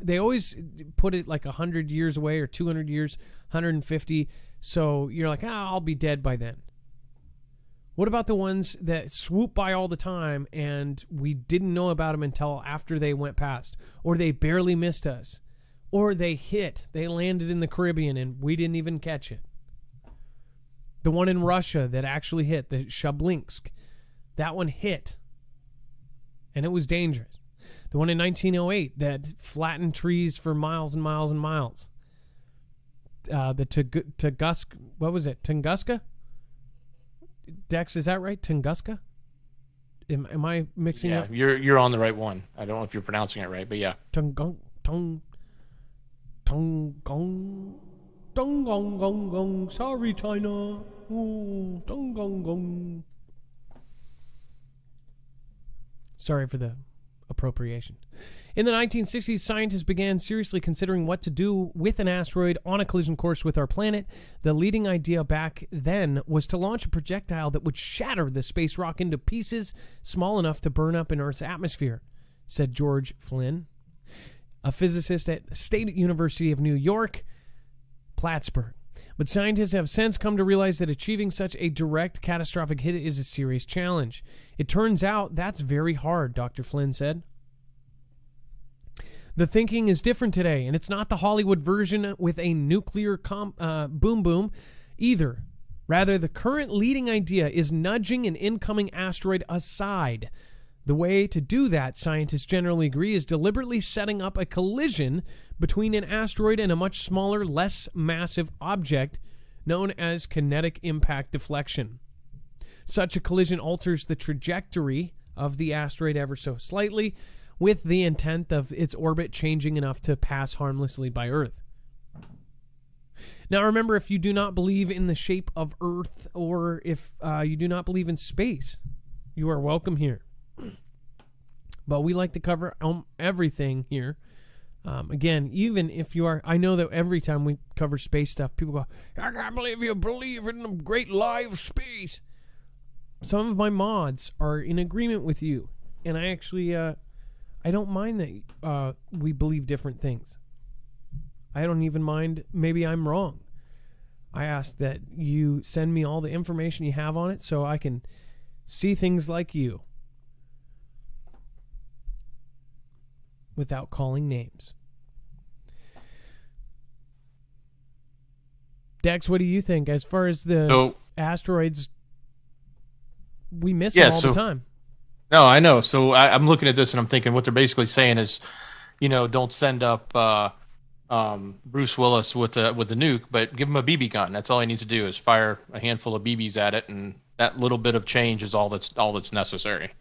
they always put it like 100 years away or 200 years, 150. So you're like, I'll be dead by then. What about the ones that swoop by all the time and we didn't know about them until after they went past, or they barely missed us, or they landed in the Caribbean and we didn't even catch it? The one in Russia that actually hit, the Shablinsk, that one hit, and it was dangerous. The one in 1908 that flattened trees for miles and miles and miles. The Tunguska, what was it? Tunguska? Dex, is that right? Tunguska? Am I mixing up? Yeah, you're on the right one. I don't know if you're pronouncing it right, but yeah. Sorry, China. Sorry for the appropriation. In the 1960s, scientists began seriously considering what to do with an asteroid on a collision course with our planet. The leading idea back then was to launch a projectile that would shatter the space rock into pieces small enough to burn up in Earth's atmosphere, said George Flynn, a physicist at State University of New York, Plattsburgh. But scientists have since come to realize that achieving such a direct catastrophic hit is a serious challenge. It turns out that's very hard, Dr. Flynn said. The thinking is different today, and it's not the Hollywood version with a nuclear boom boom either. Rather, the current leading idea is nudging an incoming asteroid aside. The way to do that, scientists generally agree, is deliberately setting up a collision between an asteroid and a much smaller, less massive object known as kinetic impact deflection. Such a collision alters the trajectory of the asteroid ever so slightly, with the intent of its orbit changing enough to pass harmlessly by Earth. Now remember, if you do not believe in the shape of Earth, or if you do not believe in space, You are welcome here. But we like to cover everything here. Again, even if you are, I know that every time we cover space stuff, people go, I can't believe you believe in the great live space. Some of my mods are in agreement with you. And I actually, I don't mind that we believe different things. I don't even mind, maybe I'm wrong. I ask that you send me all the information you have on it so I can see things like you. Without calling names. Dex, what do you think? As far as the asteroids, we miss them all the time. No, I know. So I'm looking at this and I'm thinking what they're basically saying is, don't send up Bruce Willis with a nuke, but give him a BB gun. That's all he needs to do is fire a handful of BBs at it, and that little bit of change is all that's necessary.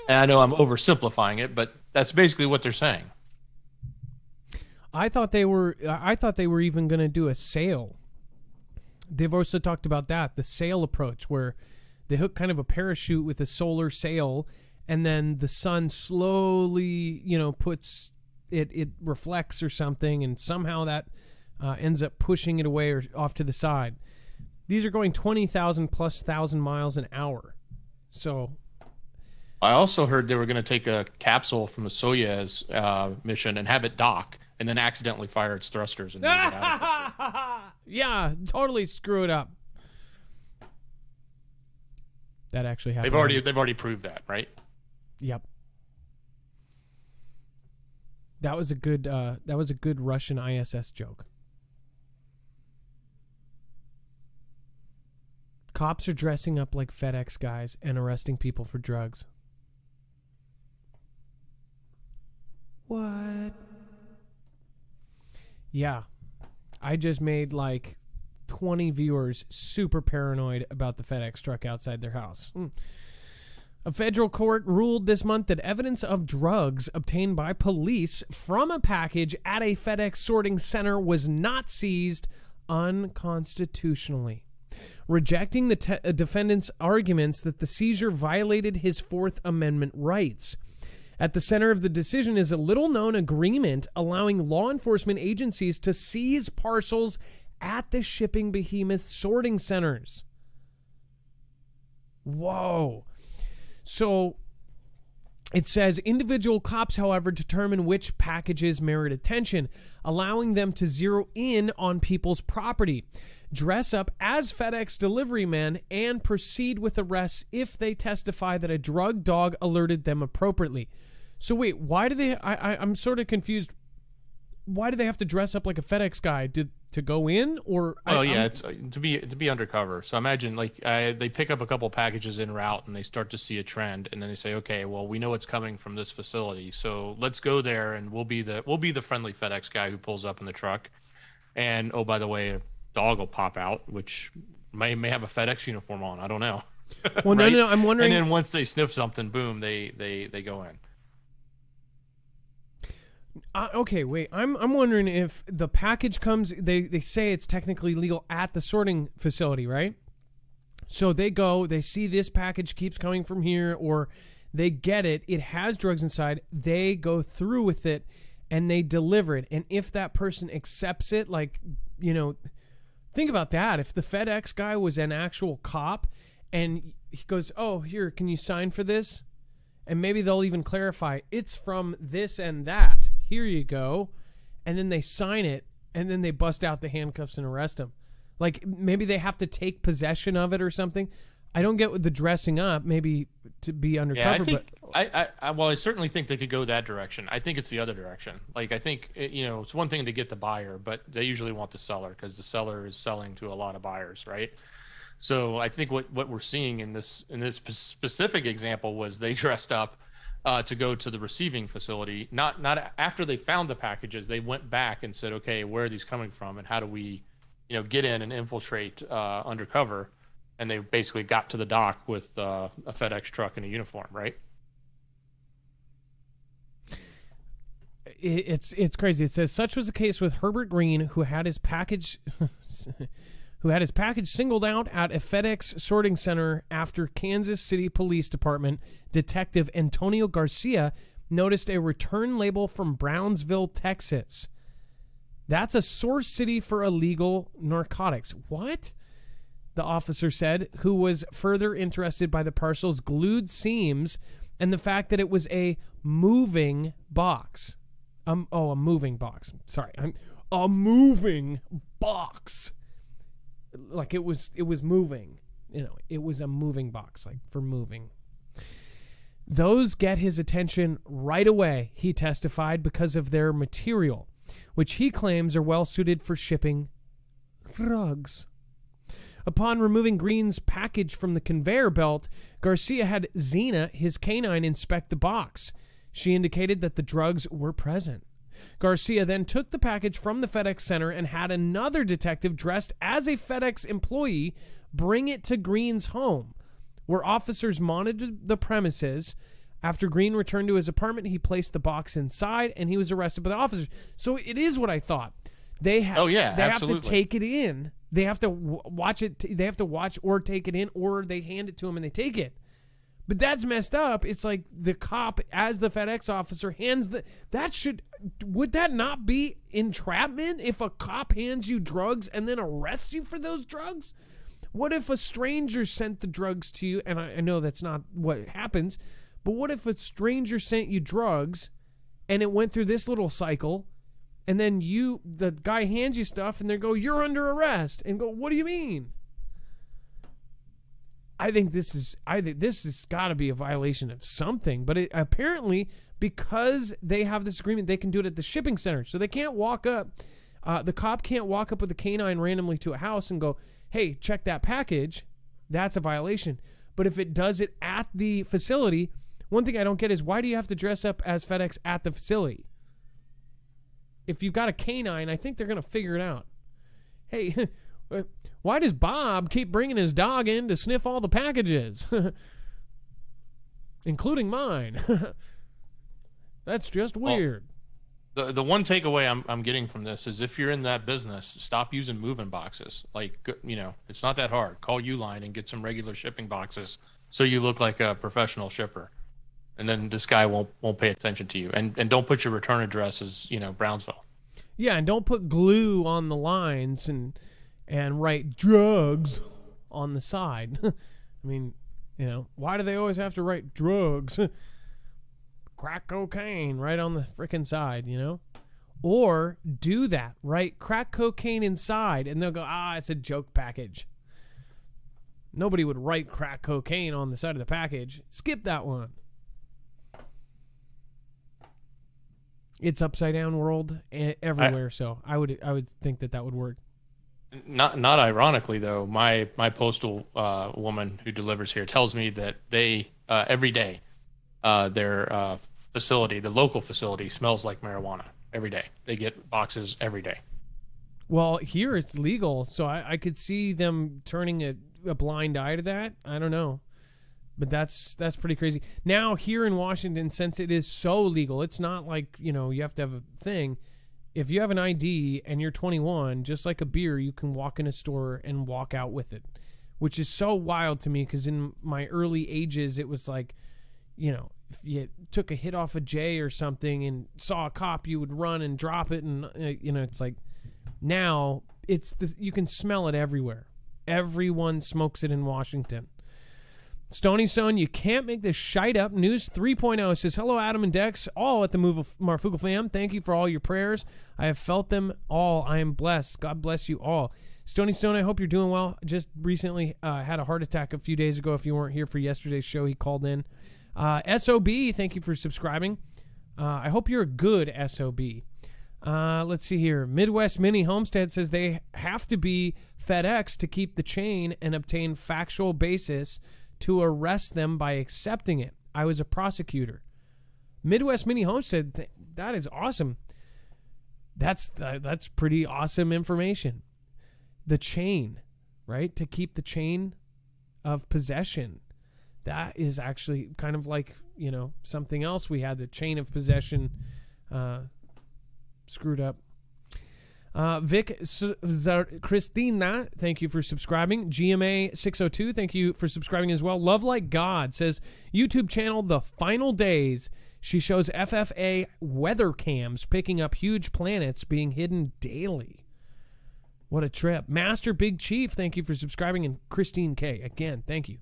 And I know I'm oversimplifying it, but that's basically what they're saying. I thought they were even going to do a sail. They've also talked about that, the sail approach, where they hook kind of a parachute with a solar sail, and then the sun slowly, puts it reflects or something, and somehow that ends up pushing it away or off to the side. These are going 20,000 plus thousand miles an hour. So I also heard they were going to take a capsule from the Soyuz mission and have it dock, and then accidentally fire its thrusters and move it out. Yeah, totally screw it up. That actually happened. They've already proved that, right? Yep. That was a good Russian ISS joke. Cops are dressing up like FedEx guys and arresting people for drugs. What? Yeah. I just made like 20 viewers super paranoid about the FedEx truck outside their house. A federal court ruled this month that evidence of drugs obtained by police from a package at a FedEx sorting center was not seized unconstitutionally, rejecting the defendant's arguments that the seizure violated his Fourth Amendment rights. At the center of the decision is a little-known agreement allowing law enforcement agencies to seize parcels at the shipping behemoth sorting centers. Whoa. So it says individual cops, however, determine which packages merit attention, allowing them to zero in on people's property, dress up as FedEx delivery men, and proceed with arrests if they testify that a drug dog alerted them appropriately. So wait, why do they? I'm sort of confused. Why do they have to dress up like a FedEx guy to go in? Or it's to be undercover. So imagine they pick up a couple packages en route and they start to see a trend, and then they say, okay, well, we know it's coming from this facility, so let's go there and we'll be the friendly FedEx guy who pulls up in the truck. And oh, by the way, a dog will pop out, which may have a FedEx uniform on. I don't know. Well, right? No, I'm wondering. And then once they sniff something, boom, they go in. Okay, wait. I'm wondering if the package comes. They say it's technically legal at the sorting facility, right? So they go. They see this package keeps coming from here, or they get it. It has drugs inside. They go through with it, and they deliver it. And if that person accepts it, think about that. If the FedEx guy was an actual cop, and he goes, "Oh, here, can you sign for this?" And maybe they'll even clarify, it's from this and that. Here you go. And then they sign it, and then they bust out the handcuffs and arrest him. Like, maybe they have to take possession of it or something. I don't get with the dressing up, maybe to be undercover. Yeah, I certainly think they could go that direction. I think it's the other direction. Like, I think, it's one thing to get the buyer, but they usually want the seller because the seller is selling to a lot of buyers, right? So I think what we're seeing in this specific example was they dressed up to go to the receiving facility. Not after they found the packages, they went back and said, okay, where are these coming from, and how do we, get in and infiltrate undercover? And they basically got to the dock with a FedEx truck and a uniform, right? It's crazy. It says such was the case with Herbert Green, who had his package who had his package singled out at a FedEx sorting center after Kansas City Police Department Detective Antonio Garcia noticed a return label from Brownsville, Texas. That's a source city for illegal narcotics. What? The officer said, who was further interested by the parcel's glued seams and the fact that it was a moving box. A moving box. Sorry. A moving box. Like it was moving. It was a moving box, like for moving. Those get his attention right away, he testified, because of their material, which he claims are well suited for shipping drugs. Upon removing Green's package from the conveyor belt, Garcia had Zena, his canine, inspect the box. She indicated that the drugs were present. Garcia then took the package from the FedEx center and had another detective dressed as a FedEx employee bring it to Green's home, where officers monitored the premises. After Green returned to his apartment, he placed the box inside, and he was arrested by the officers. So it is what I thought. They have to take it in. They have to watch it. They have to watch or take it in, or they hand it to him and they take it. But that's messed up. It's like the cop, as the FedEx officer, hands would that not be entrapment if a cop hands you drugs and then arrests you for those drugs? What if a stranger sent the drugs to you? And I know that's not what happens, but what if a stranger sent you drugs and it went through this little cycle, and then the guy hands you stuff and they go, "You're under arrest," and go, "What do you mean?" I think this has got to be a violation of something, but apparently because they have this agreement, they can do it at the shipping center. So they can't walk up. The cop can't walk up with a canine randomly to a house and go, "Hey, check that package." That's a violation. But if it does it at the facility, one thing I don't get is, why do you have to dress up as FedEx at the facility? If you've got a canine, I think they're going to figure it out. Hey, why does Bob keep bringing his dog in to sniff all the packages? Including mine. That's just weird. Well, the one takeaway I'm getting from this is, if you're in that business, stop using moving boxes. Like, it's not that hard. Call Uline and get some regular shipping boxes so you look like a professional shipper. And then this guy won't pay attention to you. And don't put your return address as, Brownsville. Yeah, and don't put glue on the lines and write drugs on the side. I mean, why do they always have to write drugs? Crack cocaine right on the frickin' side, Or do that, write crack cocaine inside, and they'll go, it's a joke package. Nobody would write crack cocaine on the side of the package. Skip that one. It's upside down world everywhere, so I would think that would work. Not ironically though, my postal woman who delivers here tells me that they every day their facility, the local facility, smells like marijuana every day. They get boxes every day. Well, here it's legal, so I could see them turning a blind eye to that. I don't know. But that's pretty crazy. Now, here in Washington, since it is so legal, it's not like, you have to have a thing. If you have an ID and you're 21, just like a beer, you can walk in a store and walk out with it, which is so wild to me, because in my early ages, it was like, if you took a hit off a J or something and saw a cop, you would run and drop it. And, it's like now you can smell it everywhere. Everyone smokes it in Washington. Stony Stone, you can't make this shite up. News 3.0 says, "Hello, Adam and Dex, all at the Marfoogle fam. Thank you for all your prayers. I have felt them all. I am blessed. God bless you all." Stony Stone, I hope you're doing well. Just recently had a heart attack a few days ago. If you weren't here for yesterday's show, he called in. SOB, thank you for subscribing. I hope you're a good SOB. Let's see here. Midwest Mini Homestead says they have to be FedEx to keep the chain and obtain factual basis to arrest them by accepting it. I was a prosecutor. Midwest Mini Homestead, that is awesome. That's pretty awesome information. The chain, right? To keep the chain of possession. That is actually kind of like, something else we had, the chain of possession screwed up. Vic Christina, thank you for subscribing. GMA602, thank you for subscribing as well. Love Like God says, YouTube channel The Final Days. She shows FFA weather cams picking up huge planets being hidden daily. What a trip. Master Big Chief, thank you for subscribing. And Christine K, again, thank you.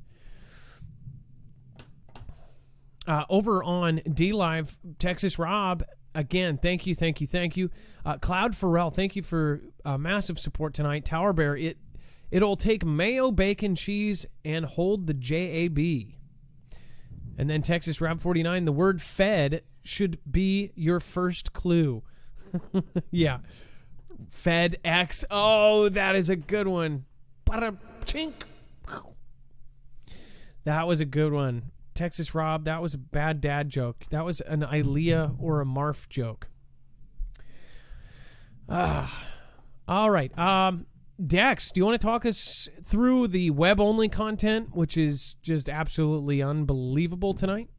Over on D-Live, Texas Rob, again, thank you. Cloud Farrell, thank you for massive support tonight. Tower Bear, it'll take mayo, bacon, cheese, and hold the JAB. And then Texas Rob 49, the word Fed should be your first clue. Yeah. Fed X. Oh, that is a good one. Chink. That was a good one. Texas Rob, that was a bad dad joke. That was an Ilea or a Marf joke. All right. Dex, do you want to talk us through the web-only content, which is just absolutely unbelievable tonight?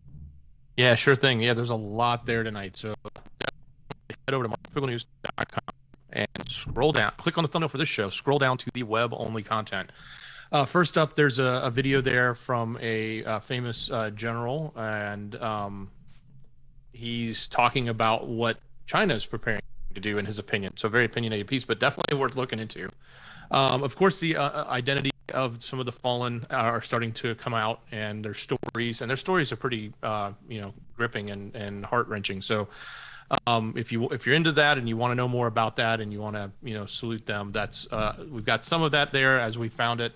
Yeah, sure thing. Yeah, there's a lot there tonight. So head over to marfooglenews.com and scroll down. Click on the thumbnail for this show. Scroll down to the web-only content. First up, there's a video there from a famous general, and he's talking about what China is preparing to do, in his opinion. So very opinionated piece, but definitely worth looking into. Of course, the identity of some of the fallen are starting to come out, and their stories are pretty, gripping and heart-wrenching. So if you're into that and you want to know more about that and you want to, salute them, that's we've got some of that there as we found it.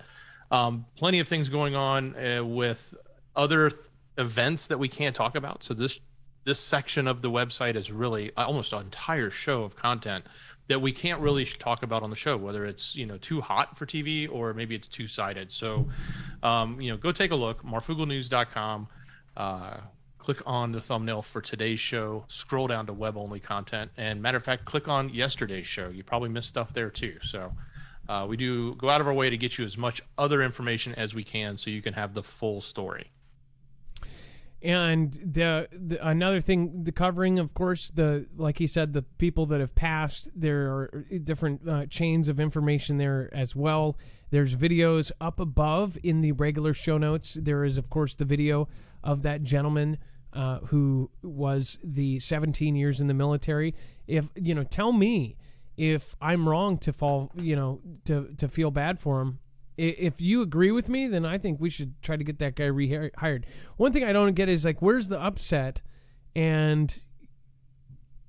Plenty of things going on with other events that we can't talk about. So this section of the website is really almost an entire show of content that we can't really talk about on the show, whether it's too hot for TV or maybe it's two-sided. So go take a look, marfooglenews.com. Click on the thumbnail for today's show, scroll down to web-only content, and matter of fact, click on yesterday's show. You probably missed stuff there too. So we do go out of our way to get you as much other information as we can so you can have the full story. And the another thing, the covering, of course, like he said, the people that have passed, there are different chains of information there as well. There's videos up above in the regular show notes. There is, of course, the video of that gentleman who was the 17 years in the military. Tell me if I'm wrong to fall, to feel bad for him. If you agree with me, then I think we should try to get that guy rehired. One thing I don't get is, where's the upset? And,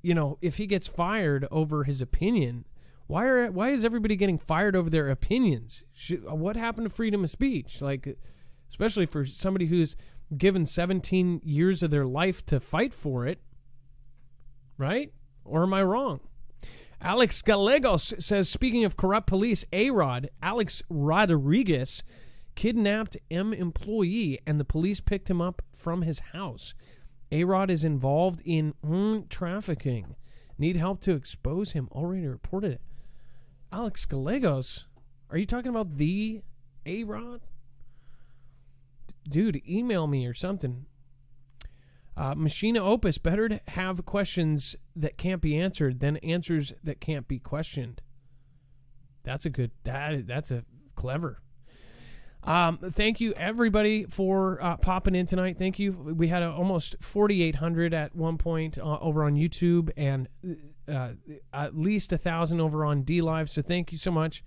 if he gets fired over his opinion, why is everybody getting fired over their opinions? What happened to freedom of speech? Especially for somebody who's given 17 years of their life to fight for it, right? Or am I wrong? Alex Gallegos says, speaking of corrupt police, A-Rod, Alex Rodriguez, kidnapped M employee and the police picked him up from his house. A-Rod is involved in trafficking. Need help to expose him. Already reported it. Alex Gallegos, are you talking about the A-Rod? Dude, email me or something. Machina Opus, better to have questions that can't be answered than answers that can't be questioned. That's a clever. Thank you everybody for popping in tonight. Thank you. We had almost 4,800 at one point over on YouTube, and at least 1,000 over on D-Live. So thank you so much,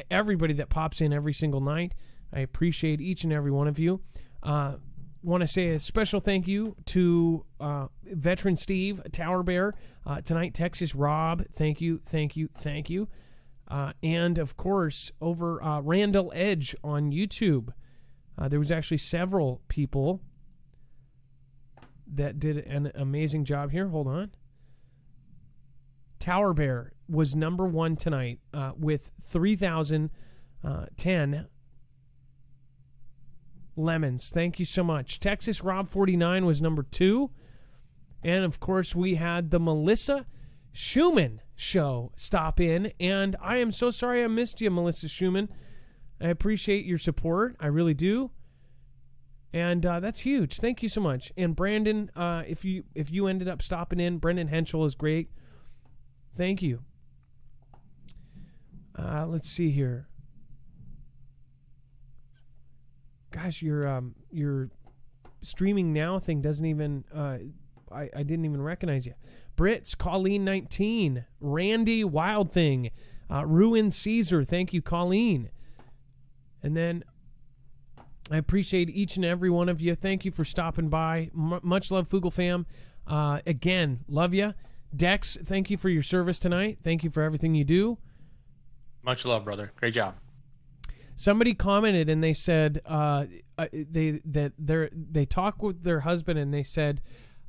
everybody that pops in every single night. I appreciate each and every one of you. Want to say a special thank you to Veteran Steve, Tower Bear, tonight Texas Rob, thank you. And of course, over Randall Edge on YouTube, there was actually several people that did an amazing job here. Hold on. Tower Bear was number one tonight with 3,010 lemons. Thank you so much. Texas Rob 49 was number 2. And of course, we had the Melissa Schumann show stop in. And I am so sorry I missed you, Melissa Schumann. I appreciate your support. I really do. And that's huge. Thank you so much. And Brandon, if you ended up stopping in, Brendan Henschel is great. Thank you. Let's see here. Gosh, your streaming now thing doesn't even. I didn't even recognize you. Brits, Colleen 19, Randy Wild Thing, Ruin Caesar. Thank you, Colleen. And then I appreciate each and every one of you. Thank you for stopping by. Much love, Foogle fam. Again, love you. Dex, thank you for your service tonight. Thank you for everything you do. Much love, brother. Great job. Somebody commented and they said they talk with their husband and they said,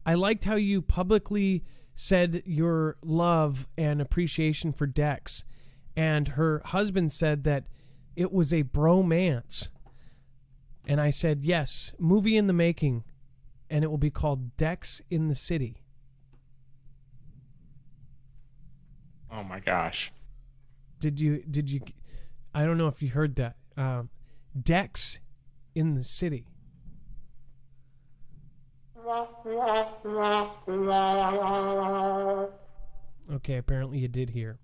I liked how you publicly said your love and appreciation for Dex. And her husband said that it was a bromance. And I said, yes, movie in the making, and it will be called Dex in the City. Oh my gosh. Did you I don't know if you heard that. Dex in the City. Okay, apparently you did hear.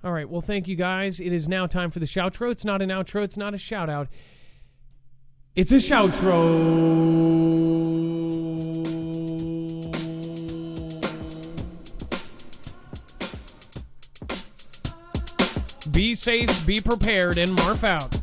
All right, well, thank you guys. It is now time for the shoutro. It's not an outro. It's not a shout out. It's a shoutro. Be safe, be prepared, and Marf out.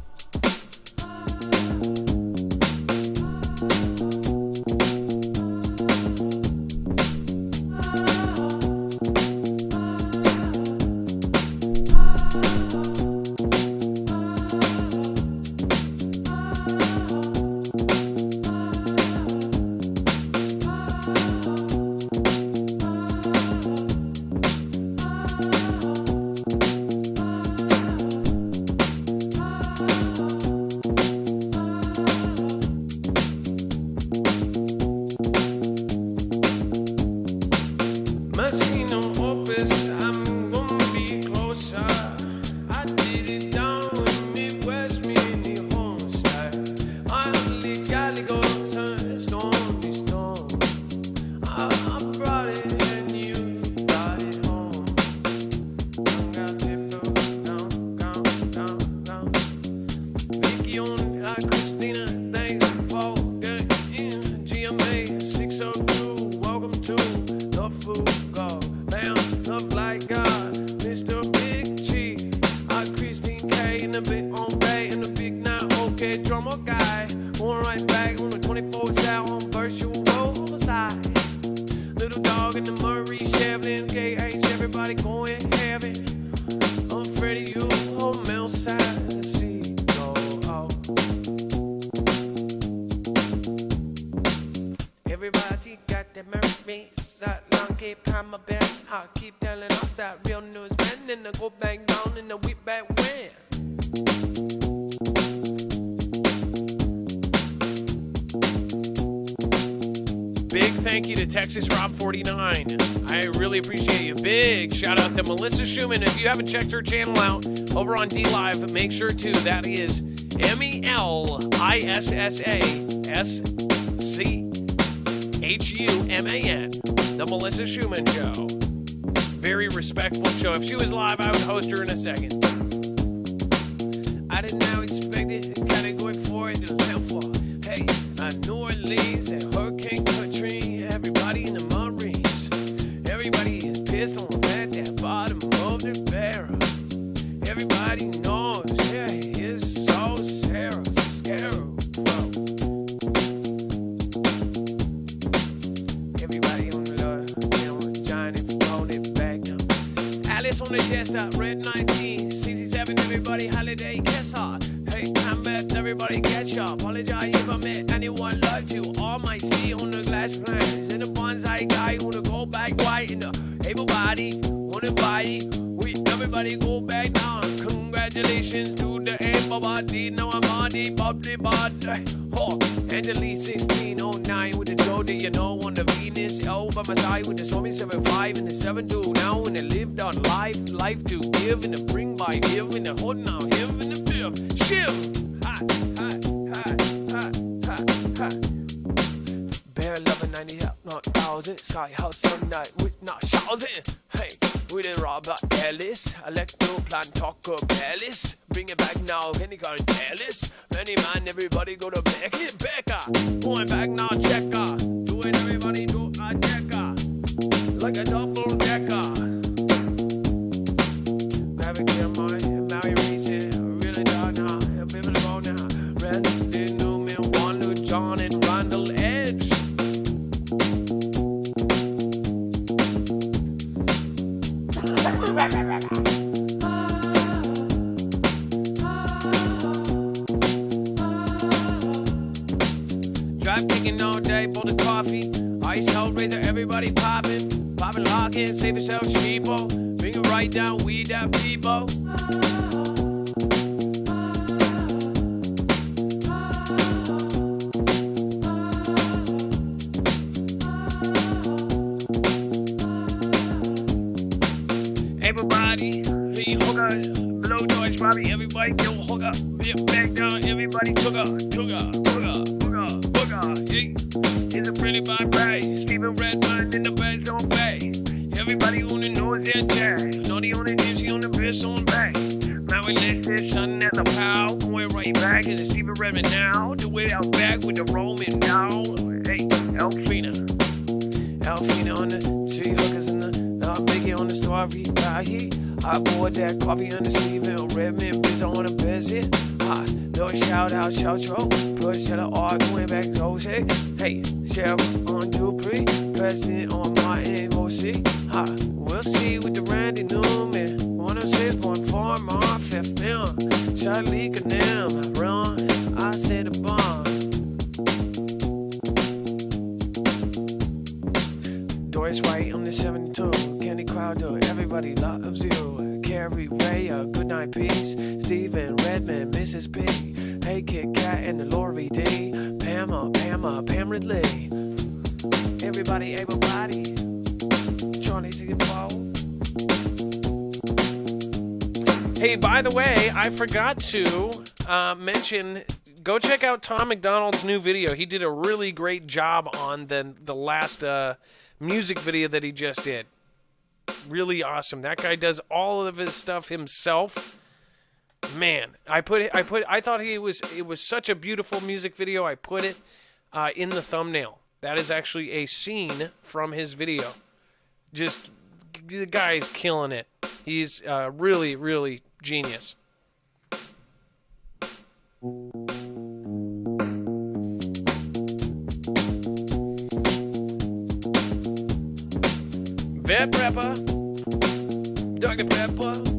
Melissa Schumann, if you haven't checked her channel out over on DLive, make sure to. That is MELISSASCHUMAN, The Melissa Schumann Show. Very respectful show. If she was live, I would host her in a second. I did not expect it. Kinda going for it to live for. Hey, New Orleans and Hurricane Country. Everybody in the Marines. Everybody is pissed on that bottom of the barrel. Everybody knows, yeah, it's so scarecrow. Everybody on the Lord, Johnny, hold it back now. Alice on the chest up, red 1967, everybody holiday guess hard. Hey, I'm back, everybody catch up. Apologize if I met anyone like you. All my sea on the glass plans. And the bonsai guy wanna go back white in the able body. Wanna buy it, we everybody go back down. Congratulations to the able body. Now I'm on the bubbly body. Oh, Angelique 1609 with the Jody, you know, on the Venus. L by my side with the Stormy 75 and the 72. Now when they lived on life to give and the bring by give and the hold now, give and the bill. Shiv! Bear 1190 up, not 1,000. Sky house some night with not shouting. Hey, we did rob, but careless. Electroplan Taco Palace. Bring it back now, Kenny got careless. Many man, everybody go to back it, Becca. Going back now, checker. Do it, everybody do a checker. Like a double decker. Grab it, get mine, now you reach it. Really dark now, people go now. Red, the new man, one new John and Randall Edge. Drive kicking all day for the coffee. Ice Hellraiser, everybody popping. Popping, locking, save yourself, sheeple. Bring it right down, we that people. Everybody, be hooker, blow noise, Bobby, everybody go hooker, get back down, everybody hooker, hey, it's a pretty bad bay, Stephen Redmond in the bed on bay, everybody on the nose and tag, Naughty on the dizzy on the best on bay, now we list this son at the Powell, going right back, and it's Stephen Redmond now, the way out back with the Roman now, hey, Elfina on the tree hookers in the Biggie on the story, I poured that coffee on the Stephen Redmond, bitch, I wanna visit. No shout out, shout yo, push to the R, going back to Jose. Hey, Sheriff on Dupree, President on Martin, OC. We'll see with the Randy Newman, 106.4, Mar, 5th film. Charlie Canam, run, I said the bomb. Doris White on the 72, Kenny Crowder, everybody loves you. Carrie Ray, good night, peace. Stephen Redmond, Mrs. P. Hey, Kit Kat and the Lori D. Pam Ridley. Everybody, Johnny to get followed. Hey, by the way, I forgot to mention, go check out Tom McDonald's new video. He did a really great job on the last music video that he just did. Really awesome. That guy does all of his stuff himself. Man, I thought it was such a beautiful music video. I put it in the thumbnail. That is actually a scene from his video. Just, the guy's killing it. He's really, really genius. Vet Prepper, Dr. Pepper.